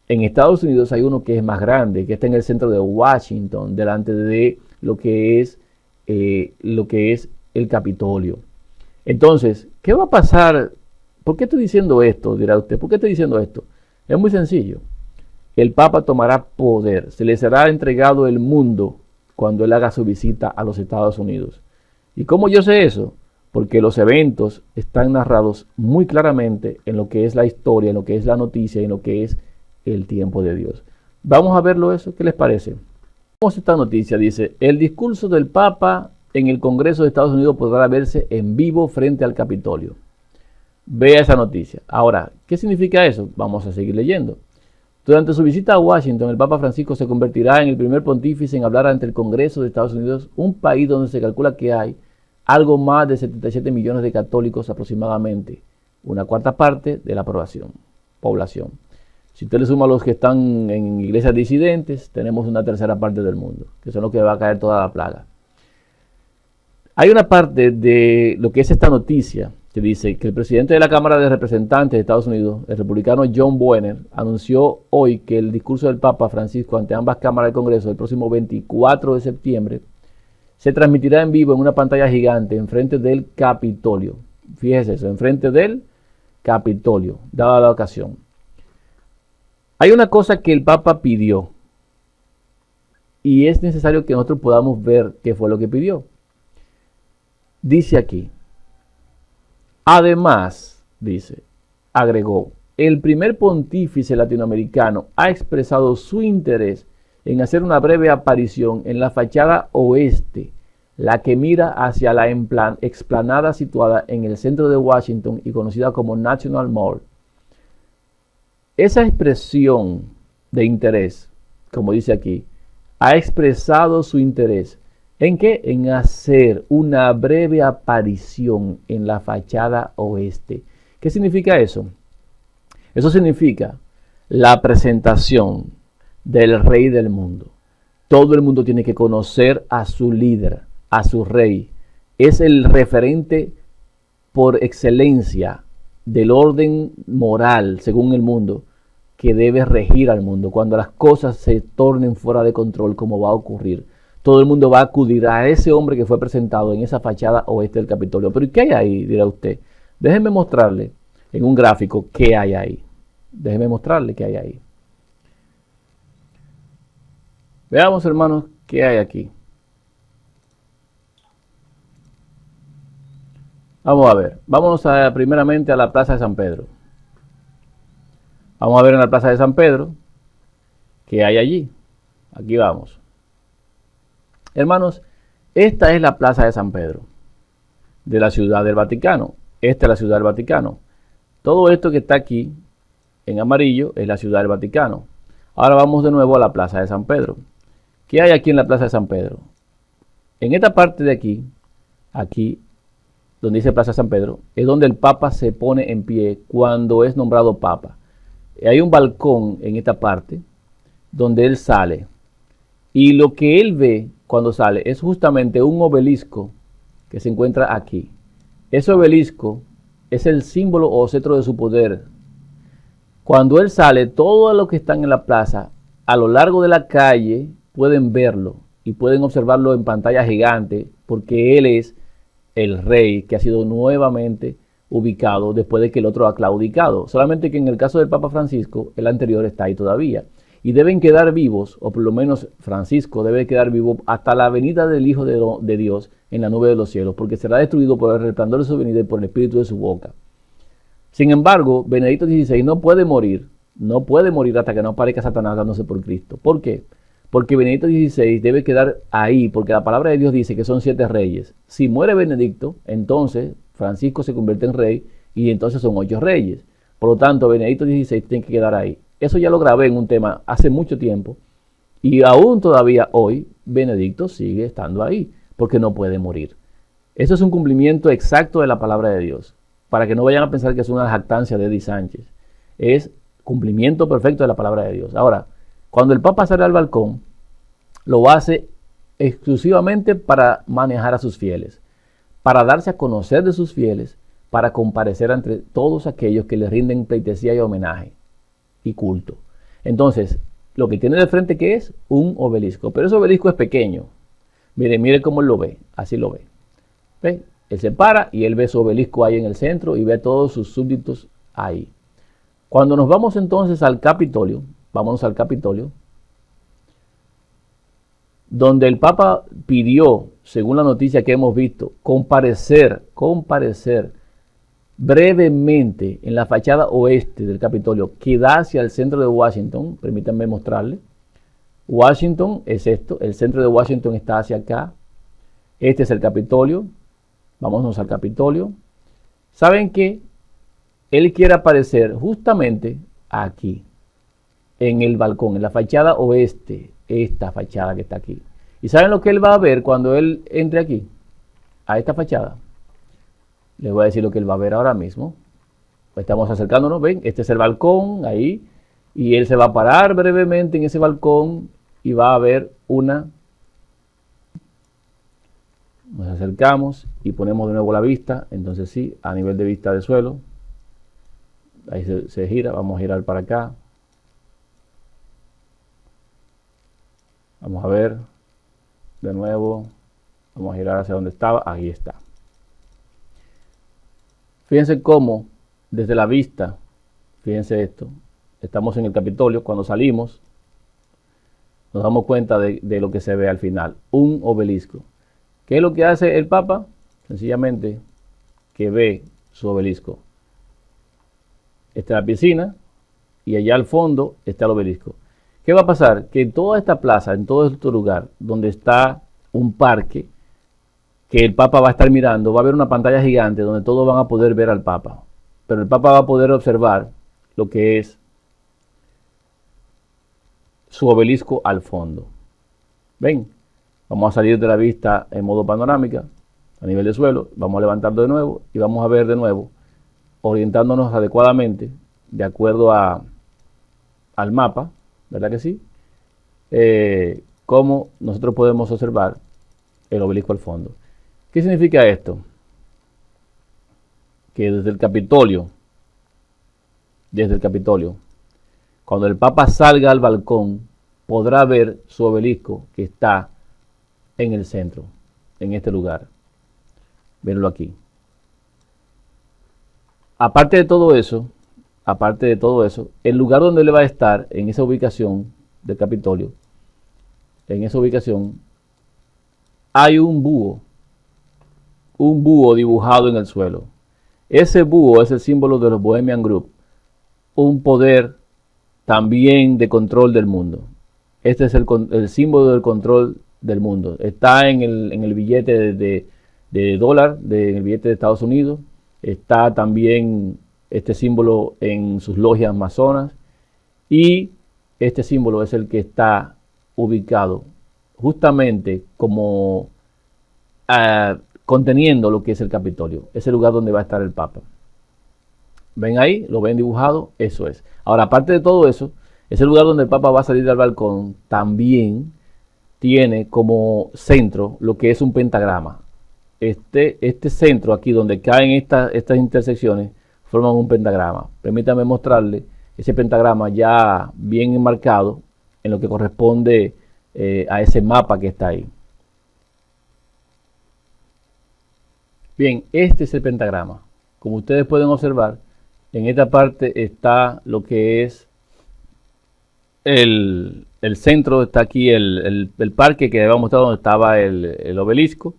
En Estados Unidos hay uno que es más grande, que está en el centro de Washington, delante de lo que es el Capitolio. Entonces, ¿qué va a pasar? ¿Por qué estoy diciendo esto? Dirá usted. ¿Por qué estoy diciendo esto? Es muy sencillo. El Papa tomará poder. Se le será entregado el mundo cuando él haga su visita a los Estados Unidos. ¿Y cómo yo sé eso? Porque los eventos están narrados muy claramente en lo que es la historia, en lo que es la noticia, en lo que es el tiempo de Dios. Vamos a verlo eso. ¿Qué les parece? Vamos a esta noticia. Dice: el discurso del Papa en el Congreso de Estados Unidos podrá verse en vivo frente al Capitolio. Vea esa noticia. Ahora, ¿qué significa eso? Vamos a seguir leyendo. Durante su visita a Washington, el Papa Francisco se convertirá en el primer pontífice en hablar ante el Congreso de Estados Unidos, un país donde se calcula que hay algo más de 77 millones de católicos aproximadamente, una cuarta parte de la población. Si usted le suma a los que están en iglesias disidentes, tenemos una tercera parte del mundo, que son los que va a caer toda la plaga. Hay una parte de lo que es esta noticia que dice que el presidente de la Cámara de Representantes de Estados Unidos, el republicano John Boehner, anunció hoy que el discurso del Papa Francisco ante ambas cámaras del Congreso el próximo 24 de septiembre se transmitirá en vivo en una pantalla gigante enfrente del Capitolio. Fíjese eso, enfrente del Capitolio, dada la ocasión. Hay una cosa que el Papa pidió y es necesario que nosotros podamos ver qué fue lo que pidió. Dice aquí, además, agregó, el primer pontífice latinoamericano ha expresado su interés en hacer una breve aparición en la fachada oeste, la que mira hacia la explanada situada en el centro de Washington y conocida como National Mall. Esa expresión de interés, como dice aquí, ha expresado su interés. ¿En qué? En hacer una breve aparición en la fachada oeste. ¿Qué significa eso? Eso significa la presentación del rey del mundo. Todo el mundo tiene que conocer a su líder, a su rey. Es el referente por excelencia del orden moral, según el mundo, que debe regir al mundo. Cuando las cosas se tornen fuera de control, como va a ocurrir, todo el mundo va a acudir a ese hombre que fue presentado en esa fachada oeste del Capitolio. ¿Pero qué hay ahí? Dirá usted. Déjenme mostrarle en un gráfico qué hay ahí. Déjenme mostrarle qué hay ahí. Veamos, hermanos, qué hay aquí. Vamos a ver. Vámonos primeramente a la Plaza de San Pedro. Vamos a ver en la Plaza de San Pedro qué hay allí. Aquí vamos. Hermanos, esta es la Plaza de San Pedro, de la Ciudad del Vaticano. Esta es la Ciudad del Vaticano. Todo esto que está aquí, en amarillo, es la Ciudad del Vaticano. Ahora vamos de nuevo a la Plaza de San Pedro. ¿Qué hay aquí en la Plaza de San Pedro? En esta parte de aquí, donde dice Plaza de San Pedro, es donde el Papa se pone en pie cuando es nombrado Papa. Hay un balcón en esta parte, donde él sale. Y lo que él ve cuando sale es justamente un obelisco que se encuentra aquí. Ese obelisco es el símbolo o cetro de su poder. Cuando él sale, todos los que están en la plaza, a lo largo de la calle, pueden verlo y pueden observarlo en pantalla gigante, porque él es el rey que ha sido nuevamente ubicado después de que el otro ha claudicado. Solamente que en el caso del Papa Francisco, el anterior está ahí todavía. Y deben quedar vivos, o por lo menos Francisco debe quedar vivo hasta la venida del Hijo de Dios en la nube de los cielos, porque será destruido por el resplandor de su venida y por el espíritu de su boca. Sin embargo, Benedicto XVI no puede morir hasta que no aparezca Satanás dándose por Cristo. ¿Por qué? Porque Benedicto XVI debe quedar ahí, porque la palabra de Dios dice que son 7 reyes. Si muere Benedicto, entonces Francisco se convierte en rey y entonces son 8 reyes. Por lo tanto, Benedicto XVI tiene que quedar ahí. Eso ya lo grabé en un tema hace mucho tiempo y aún todavía hoy Benedicto sigue estando ahí porque no puede morir. Eso es un cumplimiento exacto de la palabra de Dios, para que no vayan a pensar que es una jactancia de Eddie Sánchez. Es cumplimiento perfecto de la palabra de Dios. Ahora, cuando el Papa sale al balcón, lo hace exclusivamente para manejar a sus fieles, para darse a conocer de sus fieles, para comparecer entre todos aquellos que le rinden pleitesía y homenaje y culto. Entonces, lo que tiene de frente, ¿qué es? Un obelisco. Pero ese obelisco es pequeño. Mire cómo él lo ve. Así lo ve. ¿Ve? Él se para y él ve su obelisco ahí en el centro y ve a todos sus súbditos ahí. Cuando nos vamos entonces al Capitolio, vámonos al Capitolio, donde el Papa pidió, según la noticia que hemos visto, comparecer brevemente en la fachada oeste del Capitolio, que da hacia el centro de Washington. Permítanme mostrarle. Washington es esto, el centro de Washington está hacia acá. Este es el Capitolio. Vámonos al Capitolio. ¿Saben qué? Él quiere aparecer justamente aquí. en el balcón, en la fachada oeste, esta fachada que está aquí. ¿Y saben lo que él va a ver cuando él entre aquí? A esta fachada. Les voy a decir lo que él va a ver ahora mismo. Estamos acercándonos, ven, este es el balcón, ahí. Y él se va a parar brevemente en ese balcón y va a ver una. Nos acercamos y ponemos de nuevo la vista. Entonces sí, a nivel de vista de suelo. Ahí se gira, vamos a girar para acá. Vamos a ver de nuevo. Vamos a girar hacia donde estaba. Ahí está. Fíjense cómo desde la vista, fíjense esto, estamos en el Capitolio. Cuando salimos nos damos cuenta de lo que se ve al final. Un obelisco. ¿Qué es lo que hace el Papa? Sencillamente que ve su obelisco. Está la piscina y allá al fondo está el obelisco. ¿Qué va a pasar? Que en toda esta plaza, en todo este lugar donde está un parque que el Papa va a estar mirando, va a haber una pantalla gigante donde todos van a poder ver al Papa. Pero el Papa va a poder observar lo que es su obelisco al fondo. ¿Ven? Vamos a salir de la vista en modo panorámica, a nivel de suelo. Vamos a levantarlo de nuevo y vamos a ver de nuevo, orientándonos adecuadamente, de acuerdo al mapa, ¿verdad que sí? Cómo nosotros podemos observar el obelisco al fondo. ¿Qué significa esto? Que desde el Capitolio, cuando el Papa salga al balcón, podrá ver su obelisco que está en el centro, en este lugar. Venlo aquí. Aparte de todo eso, el lugar donde él va a estar, en esa ubicación del Capitolio, en esa ubicación, hay un búho dibujado en el suelo. Ese búho es el símbolo de los Bohemian Group, un poder también de control del mundo. Este es el símbolo del control del mundo. Está en el billete de dólar, en el billete de Estados Unidos. Está también este símbolo en sus logias masonas. Y este símbolo es el que está ubicado justamente como conteniendo lo que es el Capitolio. Es el lugar donde va a estar el Papa. ¿Ven ahí? ¿Lo ven dibujado? Eso es. Ahora, aparte de todo eso, ese lugar donde el Papa va a salir al balcón también tiene como centro lo que es un pentagrama. Este centro aquí donde caen estas intersecciones forman un pentagrama. Permítanme mostrarle ese pentagrama ya bien enmarcado en lo que corresponde a ese mapa que está ahí. Bien, este es el pentagrama. Como ustedes pueden observar, en esta parte está lo que es el centro, está aquí el parque que había mostrado donde estaba el obelisco,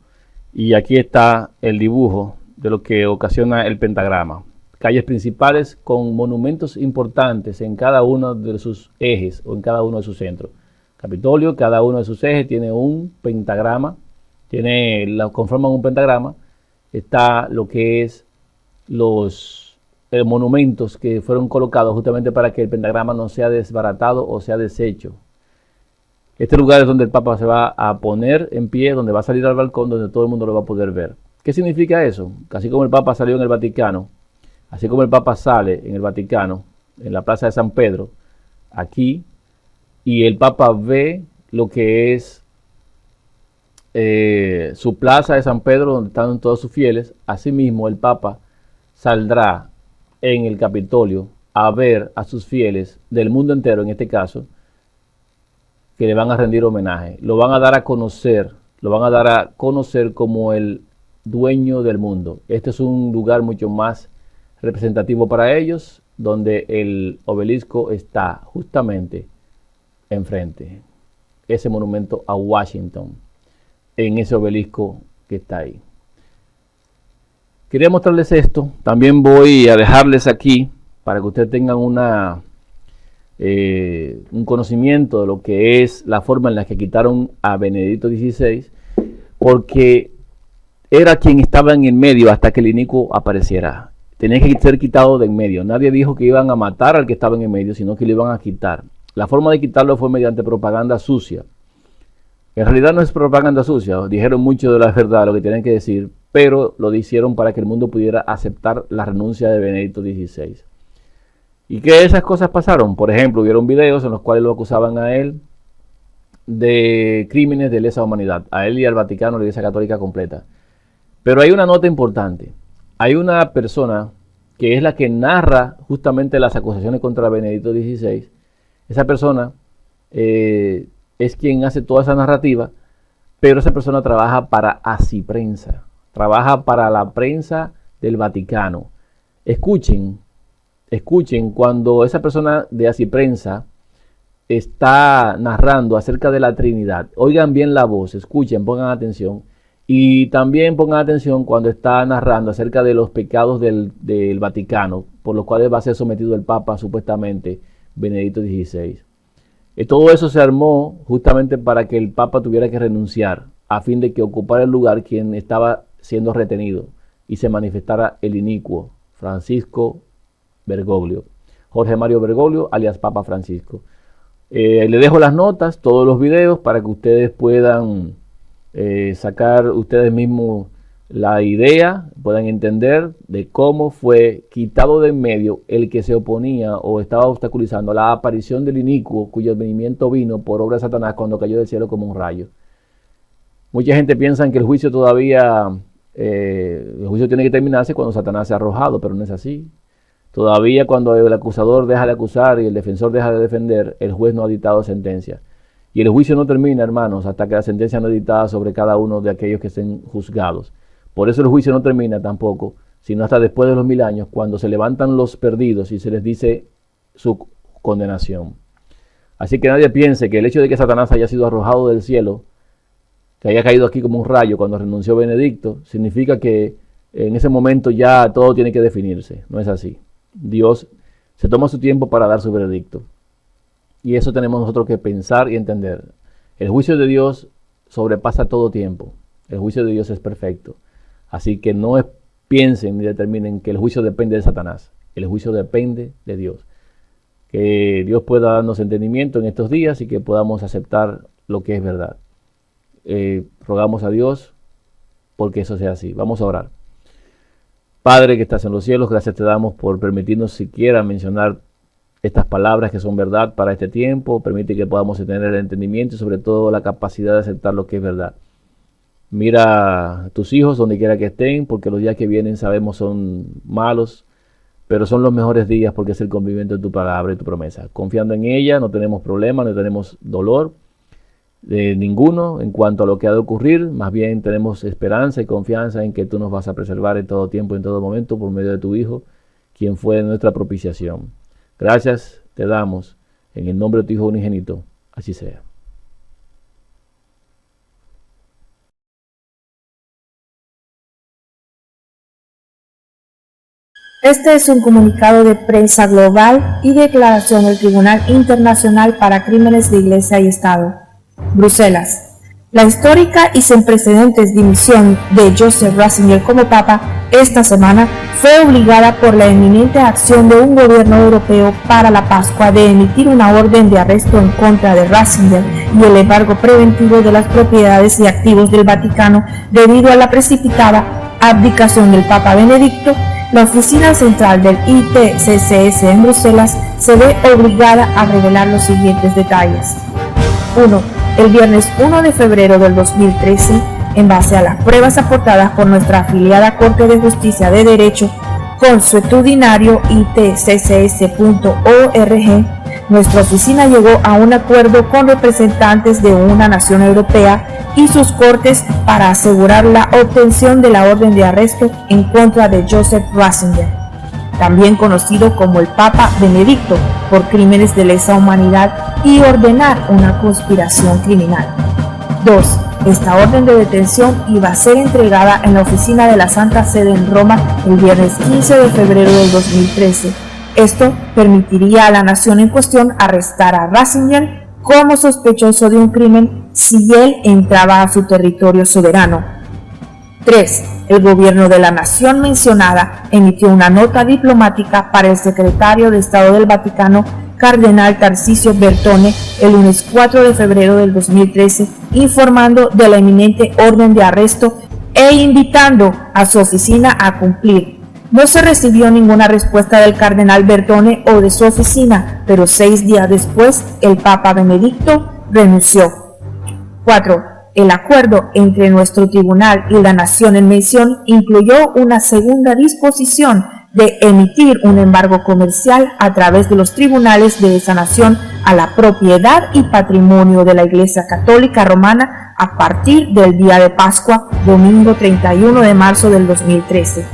y aquí está el dibujo de lo que ocasiona el pentagrama. Calles principales con monumentos importantes en cada uno de sus ejes o en cada uno de sus centros. Capitolio, cada uno de sus ejes tiene un pentagrama, conforman un pentagrama. Está lo que es los monumentos que fueron colocados justamente para que el pentagrama no sea desbaratado o sea deshecho. Este lugar es donde el Papa se va a poner en pie, donde va a salir al balcón, donde todo el mundo lo va a poder ver. ¿Qué significa eso? Así como el Papa salió en el Vaticano, así como el Papa sale en el Vaticano, en la Plaza de San Pedro, aquí, y el Papa ve lo que es su Plaza de San Pedro, donde están todos sus fieles. Asimismo, el Papa saldrá en el Capitolio a ver a sus fieles del mundo entero, en este caso, que le van a rendir homenaje. Lo van a dar a conocer como el dueño del mundo. Este es un lugar mucho más representativo para ellos, donde el obelisco está justamente enfrente. Ese monumento a Washington, en ese obelisco que está ahí. Quería mostrarles esto. También voy a dejarles aquí para que ustedes tengan un conocimiento de lo que es la forma en la que quitaron a Benedicto XVI, porque era quien estaba en el medio hasta que el inicuo apareciera. Tenía que ser quitado de en medio. Nadie dijo que iban a matar al que estaba en el medio, sino que lo iban a quitar. La forma de quitarlo fue mediante propaganda sucia. En realidad no es propaganda sucia, dijeron mucho de la verdad, lo que tienen que decir, pero lo hicieron para que el mundo pudiera aceptar la renuncia de Benedicto XVI. ¿Y qué esas cosas pasaron? Por ejemplo, hubieron videos en los cuales lo acusaban a él de crímenes de lesa humanidad, a él y al Vaticano, la Iglesia Católica completa. Pero hay una nota importante. Hay una persona que es la que narra justamente las acusaciones contra Benedicto XVI. Esa persona es quien hace toda esa narrativa, pero esa persona trabaja para Asiprensa, trabaja para la prensa del Vaticano. Escuchen cuando esa persona de Asiprensa está narrando acerca de la Trinidad. Oigan bien la voz, escuchen, pongan atención. Y también pongan atención cuando está narrando acerca de los pecados del Vaticano, por los cuales va a ser sometido el Papa, supuestamente, Benedicto XVI. Todo eso se armó justamente para que el Papa tuviera que renunciar, a fin de que ocupara el lugar quien estaba siendo retenido y se manifestara el inicuo, Francisco Bergoglio, Jorge Mario Bergoglio, alias Papa Francisco. Le dejo las notas, todos los videos, para que ustedes puedan sacar ustedes mismos la idea, puedan entender de cómo fue quitado de en medio el que se oponía o estaba obstaculizando la aparición del inicuo, cuyo advenimiento vino por obra de Satanás cuando cayó del cielo como un rayo. Mucha gente piensa que el juicio todavía, el juicio tiene que terminarse cuando Satanás sea arrojado, pero no es así. Todavía cuando el acusador deja de acusar y el defensor deja de defender, el juez no ha dictado sentencia. Y el juicio no termina, hermanos, hasta que la sentencia no es dictada sobre cada uno de aquellos que estén juzgados. Por eso el juicio no termina tampoco, sino hasta después de los 1000 años, cuando se levantan los perdidos y se les dice su condenación. Así que nadie piense que el hecho de que Satanás haya sido arrojado del cielo, que haya caído aquí como un rayo cuando renunció Benedicto, significa que en ese momento ya todo tiene que definirse. No es así. Dios se toma su tiempo para dar su veredicto. Y eso tenemos nosotros que pensar y entender. El juicio de Dios sobrepasa todo tiempo. El juicio de Dios es perfecto. Así que no piensen ni determinen que el juicio depende de Satanás. El juicio depende de Dios. Que Dios pueda darnos entendimiento en estos días y que podamos aceptar lo que es verdad. Rogamos a Dios porque eso sea así. Vamos a orar. Padre que estás en los cielos, gracias te damos por permitirnos siquiera mencionar estas palabras que son verdad para este tiempo. Permite que podamos tener el entendimiento y sobre todo la capacidad de aceptar lo que es verdad. Mira a tus hijos donde quiera que estén, porque los días que vienen sabemos son malos, pero son los mejores días porque es el cumplimiento de tu palabra y tu promesa. Confiando en ella, no tenemos problema, no tenemos dolor de ninguno en cuanto a lo que ha de ocurrir, más bien tenemos esperanza y confianza en que tú nos vas a preservar en todo tiempo, en todo momento, por medio de tu Hijo, quien fue nuestra propiciación. Gracias te damos en el nombre de tu Hijo unigénito, así sea. Este es un comunicado de prensa global y declaración del Tribunal Internacional para Crímenes de Iglesia y Estado. Bruselas. La histórica y sin precedentes dimisión de Joseph Ratzinger como Papa esta semana fue obligada por la eminente acción de un gobierno europeo para la Pascua de emitir una orden de arresto en contra de Ratzinger y el embargo preventivo de las propiedades y activos del Vaticano debido a la precipitada abdicación del Papa Benedicto. La oficina central del ITCCS en Bruselas se ve obligada a revelar los siguientes detalles. 1. El viernes 1 de febrero del 2013, en base a las pruebas aportadas por nuestra afiliada Corte de Justicia de Derecho Consuetudinario itccs.org, nuestra oficina llegó a un acuerdo con representantes de una nación europea y sus cortes para asegurar la obtención de la orden de arresto en contra de Joseph Ratzinger, también conocido como el Papa Benedicto, por crímenes de lesa humanidad y ordenar una conspiración criminal. 2. Esta orden de detención iba a ser entregada en la oficina de la Santa Sede en Roma el viernes 15 de febrero del 2013. Esto permitiría a la nación en cuestión arrestar a Ratzinger como sospechoso de un crimen si él entraba a su territorio soberano. 3. El gobierno de la nación mencionada emitió una nota diplomática para el secretario de Estado del Vaticano cardenal Tarcisio Bertone, el lunes 4 de febrero del 2013, informando de la inminente orden de arresto e invitando a su oficina a cumplir. No se recibió ninguna respuesta del cardenal Bertone o de su oficina, pero 6 días después el Papa Benedicto renunció. 4. El acuerdo entre nuestro tribunal y la nación en mención incluyó una segunda disposición de emitir un embargo comercial a través de los tribunales de esa nación a la propiedad y patrimonio de la Iglesia Católica Romana a partir del día de Pascua, domingo 31 de marzo del 2013.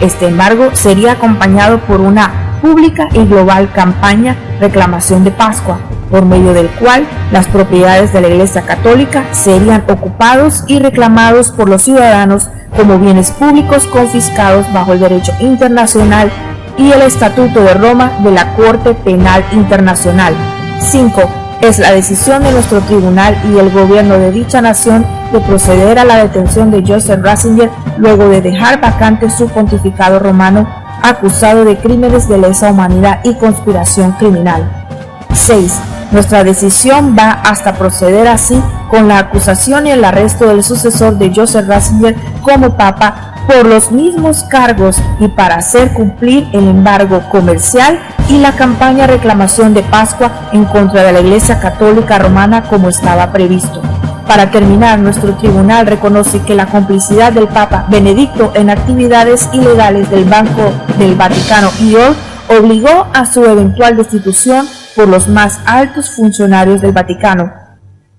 Este embargo sería acompañado por una pública y global campaña Reclamación de Pascua, por medio del cual las propiedades de la Iglesia Católica serían ocupados y reclamados por los ciudadanos como bienes públicos confiscados bajo el derecho internacional y el Estatuto de Roma de la Corte Penal Internacional. 5. Es la decisión de nuestro tribunal y el gobierno de dicha nación de proceder a la detención de Joseph Ratzinger luego de dejar vacante su pontificado romano, acusado de crímenes de lesa humanidad y conspiración criminal. 6. Nuestra decisión va hasta proceder así con la acusación y el arresto del sucesor de Joseph Ratzinger como papa por los mismos cargos y para hacer cumplir el embargo comercial y la campaña Reclamación de Pascua en contra de la Iglesia Católica Romana como estaba previsto. Para terminar, nuestro tribunal reconoce que la complicidad del Papa Benedicto en actividades ilegales del Banco del Vaticano IOR obligó a su eventual destitución por los más altos funcionarios del Vaticano.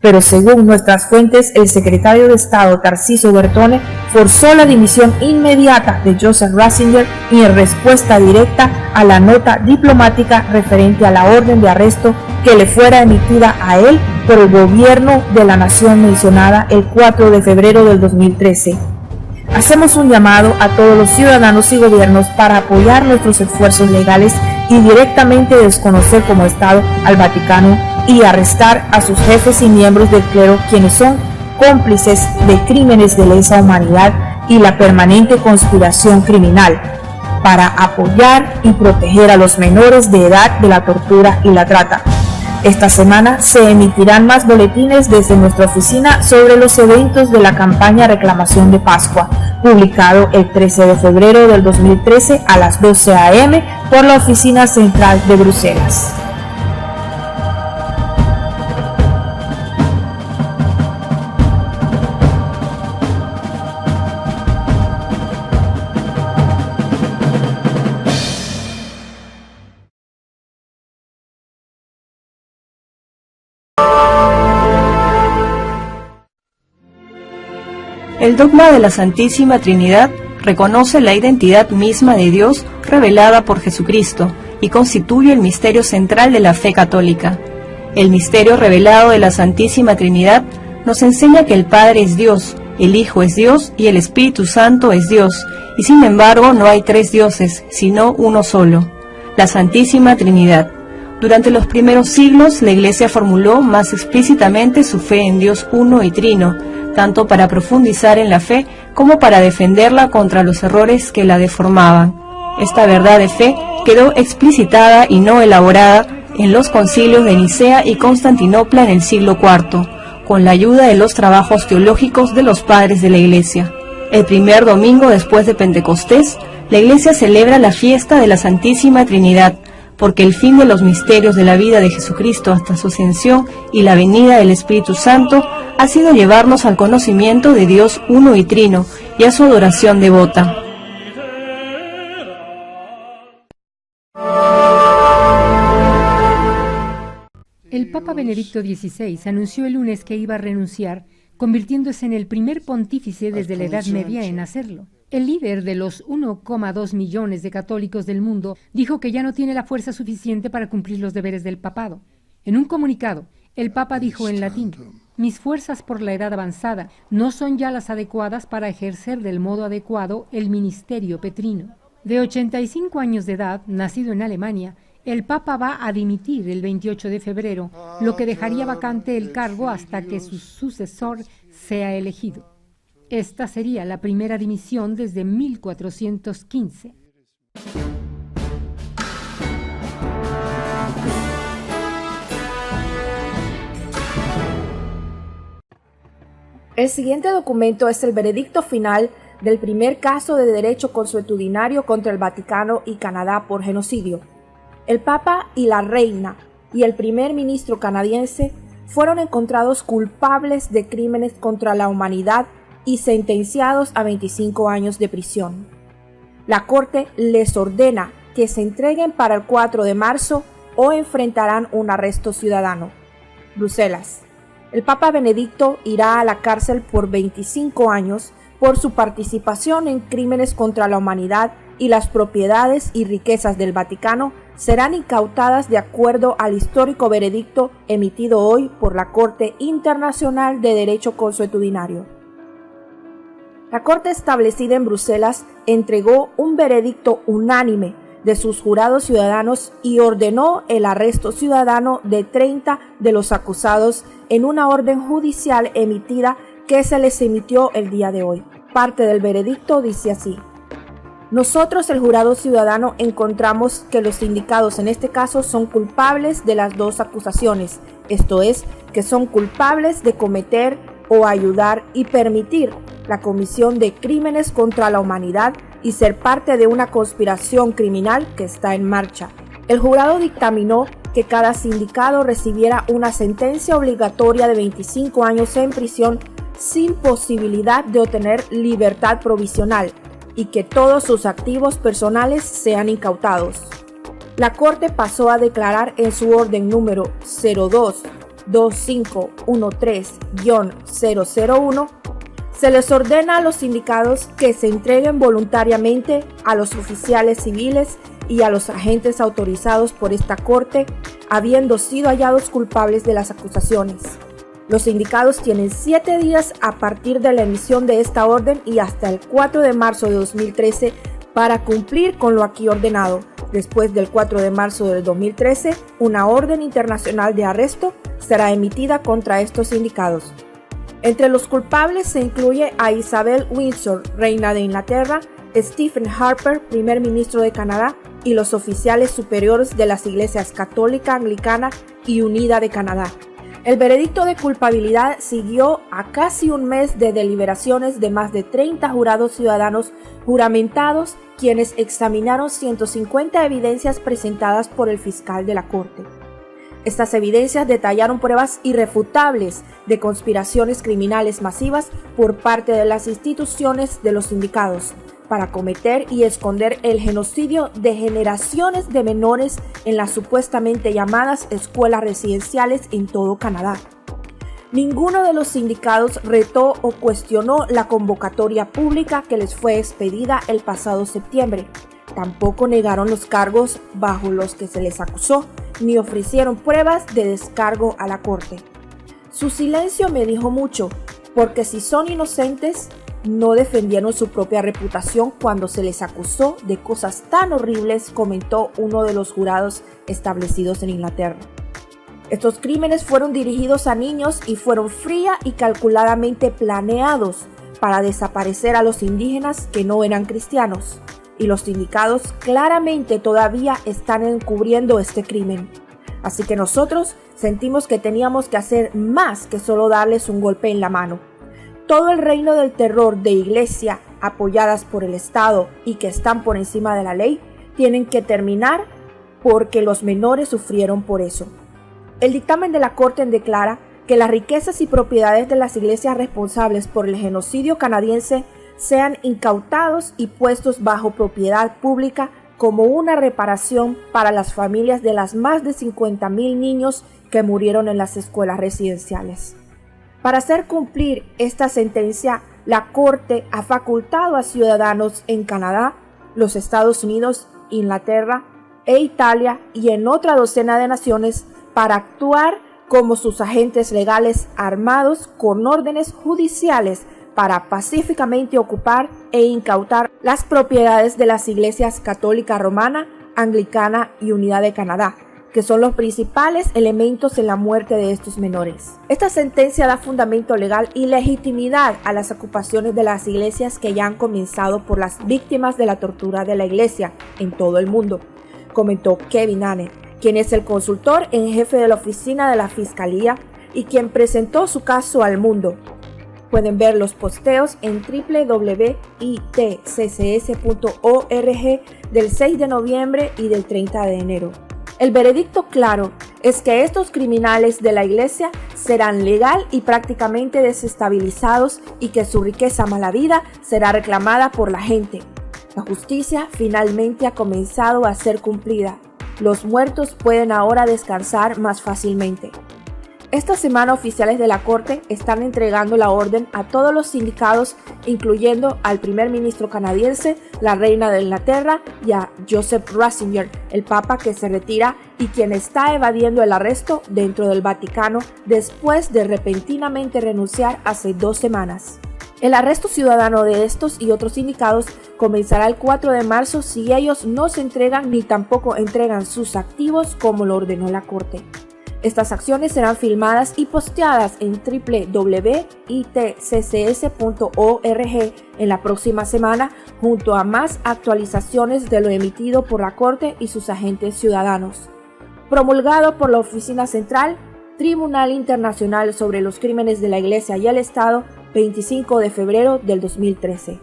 Pero según nuestras fuentes, el secretario de Estado Tarcisio Bertone forzó la dimisión inmediata de Joseph Ratzinger y en respuesta directa a la nota diplomática referente a la orden de arresto que le fuera emitida a él por el gobierno de la nación mencionada el 4 de febrero del 2013. Hacemos un llamado a todos los ciudadanos y gobiernos para apoyar nuestros esfuerzos legales y directamente desconocer como Estado al Vaticano y arrestar a sus jefes y miembros del clero quienes son cómplices de crímenes de lesa humanidad y la permanente conspiración criminal, para apoyar y proteger a los menores de edad de la tortura y la trata. Esta semana se emitirán más boletines desde nuestra oficina sobre los eventos de la campaña Reclamación de Pascua, publicado el 13 de febrero del 2013 a las 12 a.m. por la Oficina Central de Bruselas. El dogma de la Santísima Trinidad reconoce la identidad misma de Dios revelada por Jesucristo y constituye el misterio central de la fe católica. El misterio revelado de la Santísima Trinidad nos enseña que el Padre es Dios, el Hijo es Dios y el Espíritu Santo es Dios, y sin embargo no hay tres dioses, sino uno solo, la Santísima Trinidad. Durante los primeros siglos, la Iglesia formuló más explícitamente su fe en Dios uno y trino, tanto para profundizar en la fe como para defenderla contra los errores que la deformaban. Esta verdad de fe quedó explicitada y no elaborada en los concilios de Nicea y Constantinopla en el siglo IV, con la ayuda de los trabajos teológicos de los padres de la Iglesia. El primer domingo después de Pentecostés, la Iglesia celebra la fiesta de la Santísima Trinidad, porque el fin de los misterios de la vida de Jesucristo hasta su ascensión y la venida del Espíritu Santo ha sido llevarnos al conocimiento de Dios uno y trino y a su adoración devota. El Papa Benedicto XVI anunció el lunes que iba a renunciar, convirtiéndose en el primer pontífice desde la Edad Media en hacerlo. El líder de los 1,2 millones de católicos del mundo dijo que ya no tiene la fuerza suficiente para cumplir los deberes del papado. En un comunicado, el Papa dijo en latín: «Mis fuerzas por la edad avanzada no son ya las adecuadas para ejercer del modo adecuado el ministerio petrino». De 85 años de edad, nacido en Alemania, el Papa va a dimitir el 28 de febrero, lo que dejaría vacante el cargo hasta que su sucesor sea elegido. Esta sería la primera dimisión desde 1415. El siguiente documento es el veredicto final del primer caso de derecho consuetudinario contra el Vaticano y Canadá por genocidio. El Papa y la Reina y el primer ministro canadiense fueron encontrados culpables de crímenes contra la humanidad y sentenciados a 25 años de prisión. La Corte les ordena que se entreguen para el 4 de marzo o enfrentarán un arresto ciudadano. Bruselas. El Papa Benedicto irá a la cárcel por 25 años por su participación en crímenes contra la humanidad y las propiedades y riquezas del Vaticano serán incautadas de acuerdo al histórico veredicto emitido hoy por la Corte Internacional de Derecho Consuetudinario. La Corte establecida en Bruselas entregó un veredicto unánime de sus jurados ciudadanos y ordenó el arresto ciudadano de 30 de los acusados en una orden judicial emitida que se les emitió el día de hoy. Parte del veredicto dice así: nosotros, el jurado ciudadano, encontramos que los indicados en este caso son culpables de las dos acusaciones, esto es, que son culpables de cometer o ayudar y permitir la comisión de crímenes contra la humanidad y ser parte de una conspiración criminal que está en marcha. El jurado dictaminó que cada sindicado recibiera una sentencia obligatoria de 25 años en prisión sin posibilidad de obtener libertad provisional y que todos sus activos personales sean incautados. La Corte pasó a declarar en su orden número 02-2513-001 se les ordena a los sindicados que se entreguen voluntariamente a los oficiales civiles y a los agentes autorizados por esta Corte, habiendo sido hallados culpables de las acusaciones. Los sindicados tienen 7 días a partir de la emisión de esta orden y hasta el 4 de marzo de 2013 para cumplir con lo aquí ordenado. Después del 4 de marzo del 2013, una orden internacional de arresto será emitida contra estos sindicados. Entre los culpables se incluye a Isabel Windsor, reina de Inglaterra, Stephen Harper, primer ministro de Canadá, y los oficiales superiores de las iglesias católica, anglicana y unida de Canadá. El veredicto de culpabilidad siguió a casi un mes de deliberaciones de más de 30 jurados ciudadanos juramentados, quienes examinaron 150 evidencias presentadas por el fiscal de la Corte. Estas evidencias detallaron pruebas irrefutables de conspiraciones criminales masivas por parte de las instituciones de los sindicados para cometer y esconder el genocidio de generaciones de menores en las supuestamente llamadas escuelas residenciales en todo Canadá. Ninguno de los sindicados retó o cuestionó la convocatoria pública que les fue expedida el pasado septiembre. Tampoco negaron los cargos bajo los que se les acusó, ni ofrecieron pruebas de descargo a la Corte. Su silencio me dijo mucho, porque si son inocentes, no defendieron su propia reputación cuando se les acusó de cosas tan horribles, comentó uno de los jurados establecidos en Inglaterra. Estos crímenes fueron dirigidos a niños y fueron fría y calculadamente planeados para desaparecer a los indígenas que no eran cristianos. Y los sindicados claramente todavía están encubriendo este crimen. Así que nosotros sentimos que teníamos que hacer más que solo darles un golpe en la mano. Todo el reino del terror de iglesia apoyadas por el Estado y que están por encima de la ley tienen que terminar porque los menores sufrieron por eso. El dictamen de la Corte declara que las riquezas y propiedades de las iglesias responsables por el genocidio canadiense sean incautados y puestos bajo propiedad pública como una reparación para las familias de las más de 50,000 niños que murieron en las escuelas residenciales. Para hacer cumplir esta sentencia, la Corte ha facultado a ciudadanos en Canadá, los Estados Unidos, Inglaterra e Italia y en otra docena de naciones para actuar como sus agentes legales armados con órdenes judiciales para pacíficamente ocupar e incautar las propiedades de las iglesias católica romana, anglicana y unidad de Canadá, que son los principales elementos en la muerte de estos menores. Esta sentencia da fundamento legal y legitimidad a las ocupaciones de las iglesias que ya han comenzado por las víctimas de la tortura de la iglesia en todo el mundo, comentó Kevin Annett, quien es el consultor en jefe de la oficina de la Fiscalía y quien presentó su caso al mundo. Pueden ver los posteos en www.itccs.org del 6 de noviembre y del 30 de enero. El veredicto claro es que estos criminales de la iglesia serán legal y prácticamente desestabilizados y que su riqueza mala vida será reclamada por la gente. La justicia finalmente ha comenzado a ser cumplida. Los muertos pueden ahora descansar más fácilmente. Esta semana oficiales de la Corte están entregando la orden a todos los sindicados, incluyendo al primer ministro canadiense, la reina de Inglaterra y a Joseph Ratzinger, el papa que se retira y quien está evadiendo el arresto dentro del Vaticano después de repentinamente renunciar hace 2 semanas. El arresto ciudadano de estos y otros sindicados comenzará el 4 de marzo si ellos no se entregan ni tampoco entregan sus activos como lo ordenó la Corte. Estas acciones serán filmadas y posteadas en www.itccs.org en la próxima semana, junto a más actualizaciones de lo emitido por la Corte y sus agentes ciudadanos. Promulgado por la Oficina Central, Tribunal Internacional sobre los Crímenes de la Iglesia y el Estado, 25 de febrero del 2013.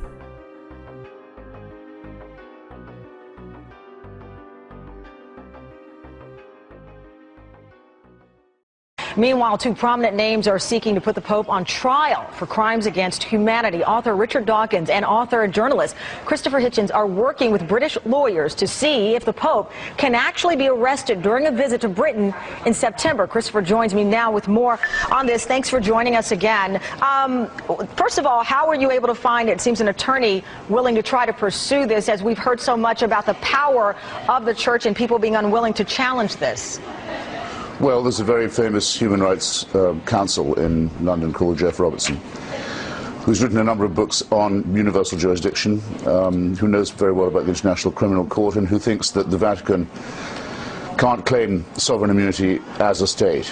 Meanwhile, 2 prominent names are seeking to put the Pope on trial for crimes against humanity. Author Richard Dawkins and author and journalist Christopher Hitchens are working with British lawyers to see if the Pope can actually be arrested during a visit to Britain in September. Christopher joins me now with more on this. Thanks for joining us again. First of all, how were you able to find, it seems, an attorney willing to try to pursue this, as we've heard so much about the power of the church and people being unwilling to challenge this? Well, there's a very famous human rights counsel in London called Jeff Robertson, who's written a number of books on universal jurisdiction, who knows very well about the International Criminal Court, and who thinks that the Vatican can't claim sovereign immunity as a state,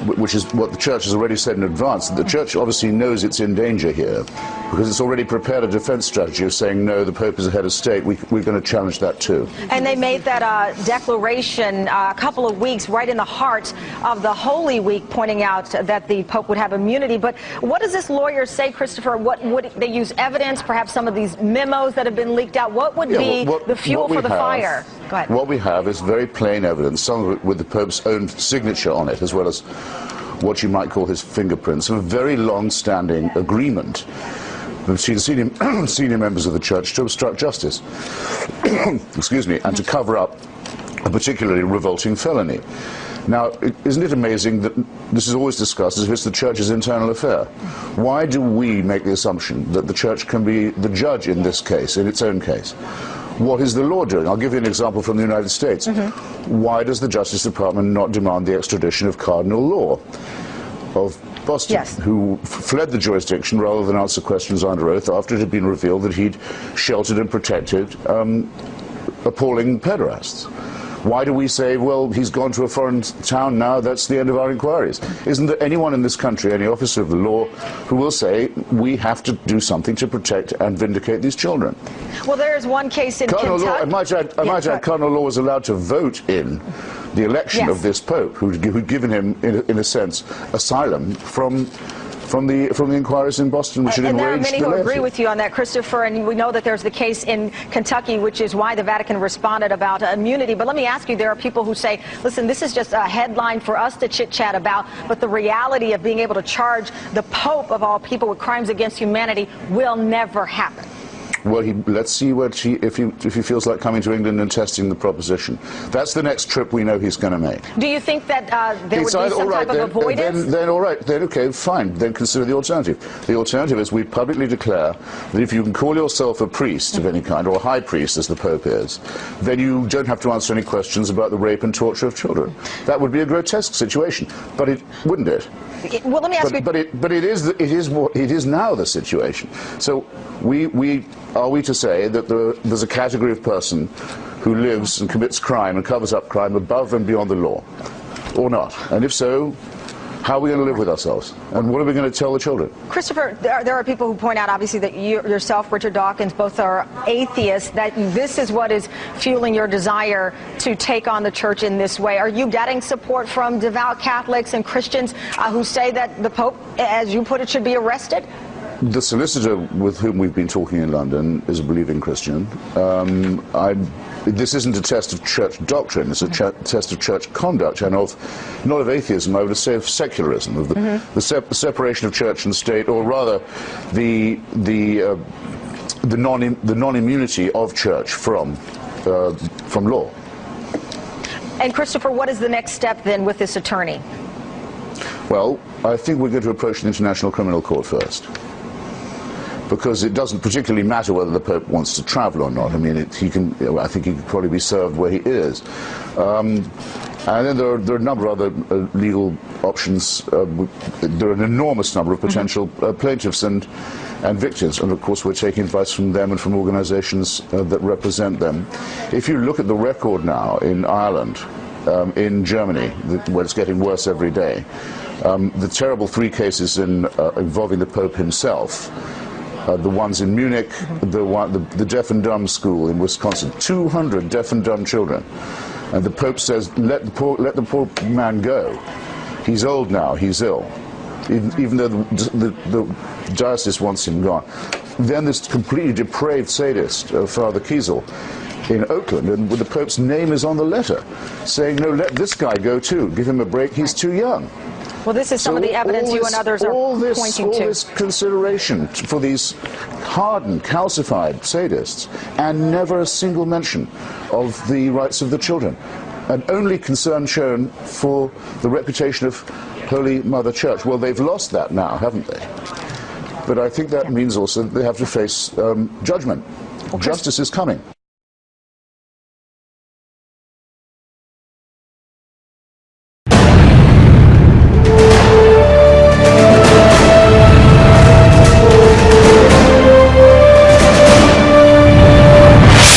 which is what the Church has already said in advance. The Church obviously knows it's in danger here, because it's already prepared a defense strategy of saying, no, the Pope is a head of state. We're going to challenge that too. And they made that declaration a couple of weeks right in the heart of the Holy Week, pointing out that the Pope would have immunity. But what does this lawyer say, Christopher? What would they use evidence, perhaps some of these memos that have been leaked out? What would be the fuel for the fire? Go ahead. What we have is very plain evidence, some of it with the Pope's own signature on it, as well as what you might call his fingerprints, of a very long-standing agreement between senior members of the Church to obstruct justice, excuse me, and to cover up a particularly revolting felony. Now, isn't it amazing that this is always discussed as if it's the Church's internal affair? Why do we make the assumption that the Church can be the judge in this case, in its own case? What is the law doing? I'll give you an example from the United States. Why does the Justice Department not demand the extradition of Cardinal Law of Boston, who fled the jurisdiction rather than answer questions under oath after it had been revealed that he'd sheltered and protected appalling pederasts? Why do we say, well, he's gone to a foreign town now, that's the end of our inquiries? Isn't there anyone in this country, any officer of the law, who will say, we have to do something to protect and vindicate these children? Well, there is one case in Kentucky. I might add, Cardinal Law was allowed to vote in the election of this Pope, who'd given him, in a sense, asylum from the inquiries in Boston, which had enraged the And there are many who laity. agree with you on that, Christopher, and we know that there's the case in Kentucky, which is why the Vatican responded about immunity. But let me ask you, there are people who say, listen, this is just a headline for us to chit-chat about, but the reality of being able to charge the Pope, of all people, with crimes against humanity will never happen. Well, let's see if he feels like coming to England and testing the proposition. That's the next trip we know he's going to make. Do you think that there would be some type of avoidance? Then all right, then okay, fine. Then consider the alternative. The alternative is we publicly declare that if you can call yourself a priest of any kind, or a high priest as the Pope is, then you don't have to answer any questions about the rape and torture of children. That would be a grotesque situation, but it wouldn't it? Well, let me ask you. But it is now the situation. So are we to say that there's a category of person who lives and commits crime and covers up crime above and beyond the law, or not? And if so, How are we going to live with ourselves? And what are we going to tell the children? Christopher, there are people who point out, obviously, that you yourself, Richard Dawkins, both are atheists, that this is what is fueling your desire to take on the church in this way. Are you getting support from devout Catholics and Christians who say that the Pope, as you put it, should be arrested? The solicitor with whom we've been talking in London is a believing Christian. This isn't a test of church doctrine, it's a test of church conduct, and not of atheism, I would say of secularism, of the separation of church and state, or rather the non-immunity of church from law. And Christopher, what is the next step then with this attorney? Well, I think we're going to approach the International Criminal Court first, because it doesn't particularly matter whether the Pope wants to travel or not. I mean, I think he could probably be served where he is. And then there are a number of other legal options. There are an enormous number of potential plaintiffs and victims, and of course we're taking advice from them and from organizations that represent them. If you look at the record now in Ireland, in Germany, where it's getting worse every day, the terrible 3 cases involving the Pope himself, the ones in Munich, the deaf and dumb school in Wisconsin, 200 deaf and dumb children. And the Pope says, let the poor man go. He's old now, he's ill. Even though the diocese wants him gone. Then this completely depraved sadist, Father Kiesel, in Oakland, and the Pope's name is on the letter, saying, no, let this guy go too. Give him a break, he's too young. Well, this is some of the evidence you and others are pointing to. All this consideration for these hardened, calcified sadists, and never a single mention of the rights of the children. And only concern shown for the reputation of Holy Mother Church. Well, they've lost that now, haven't they? But I think that means also that they have to face judgment. Justice is coming.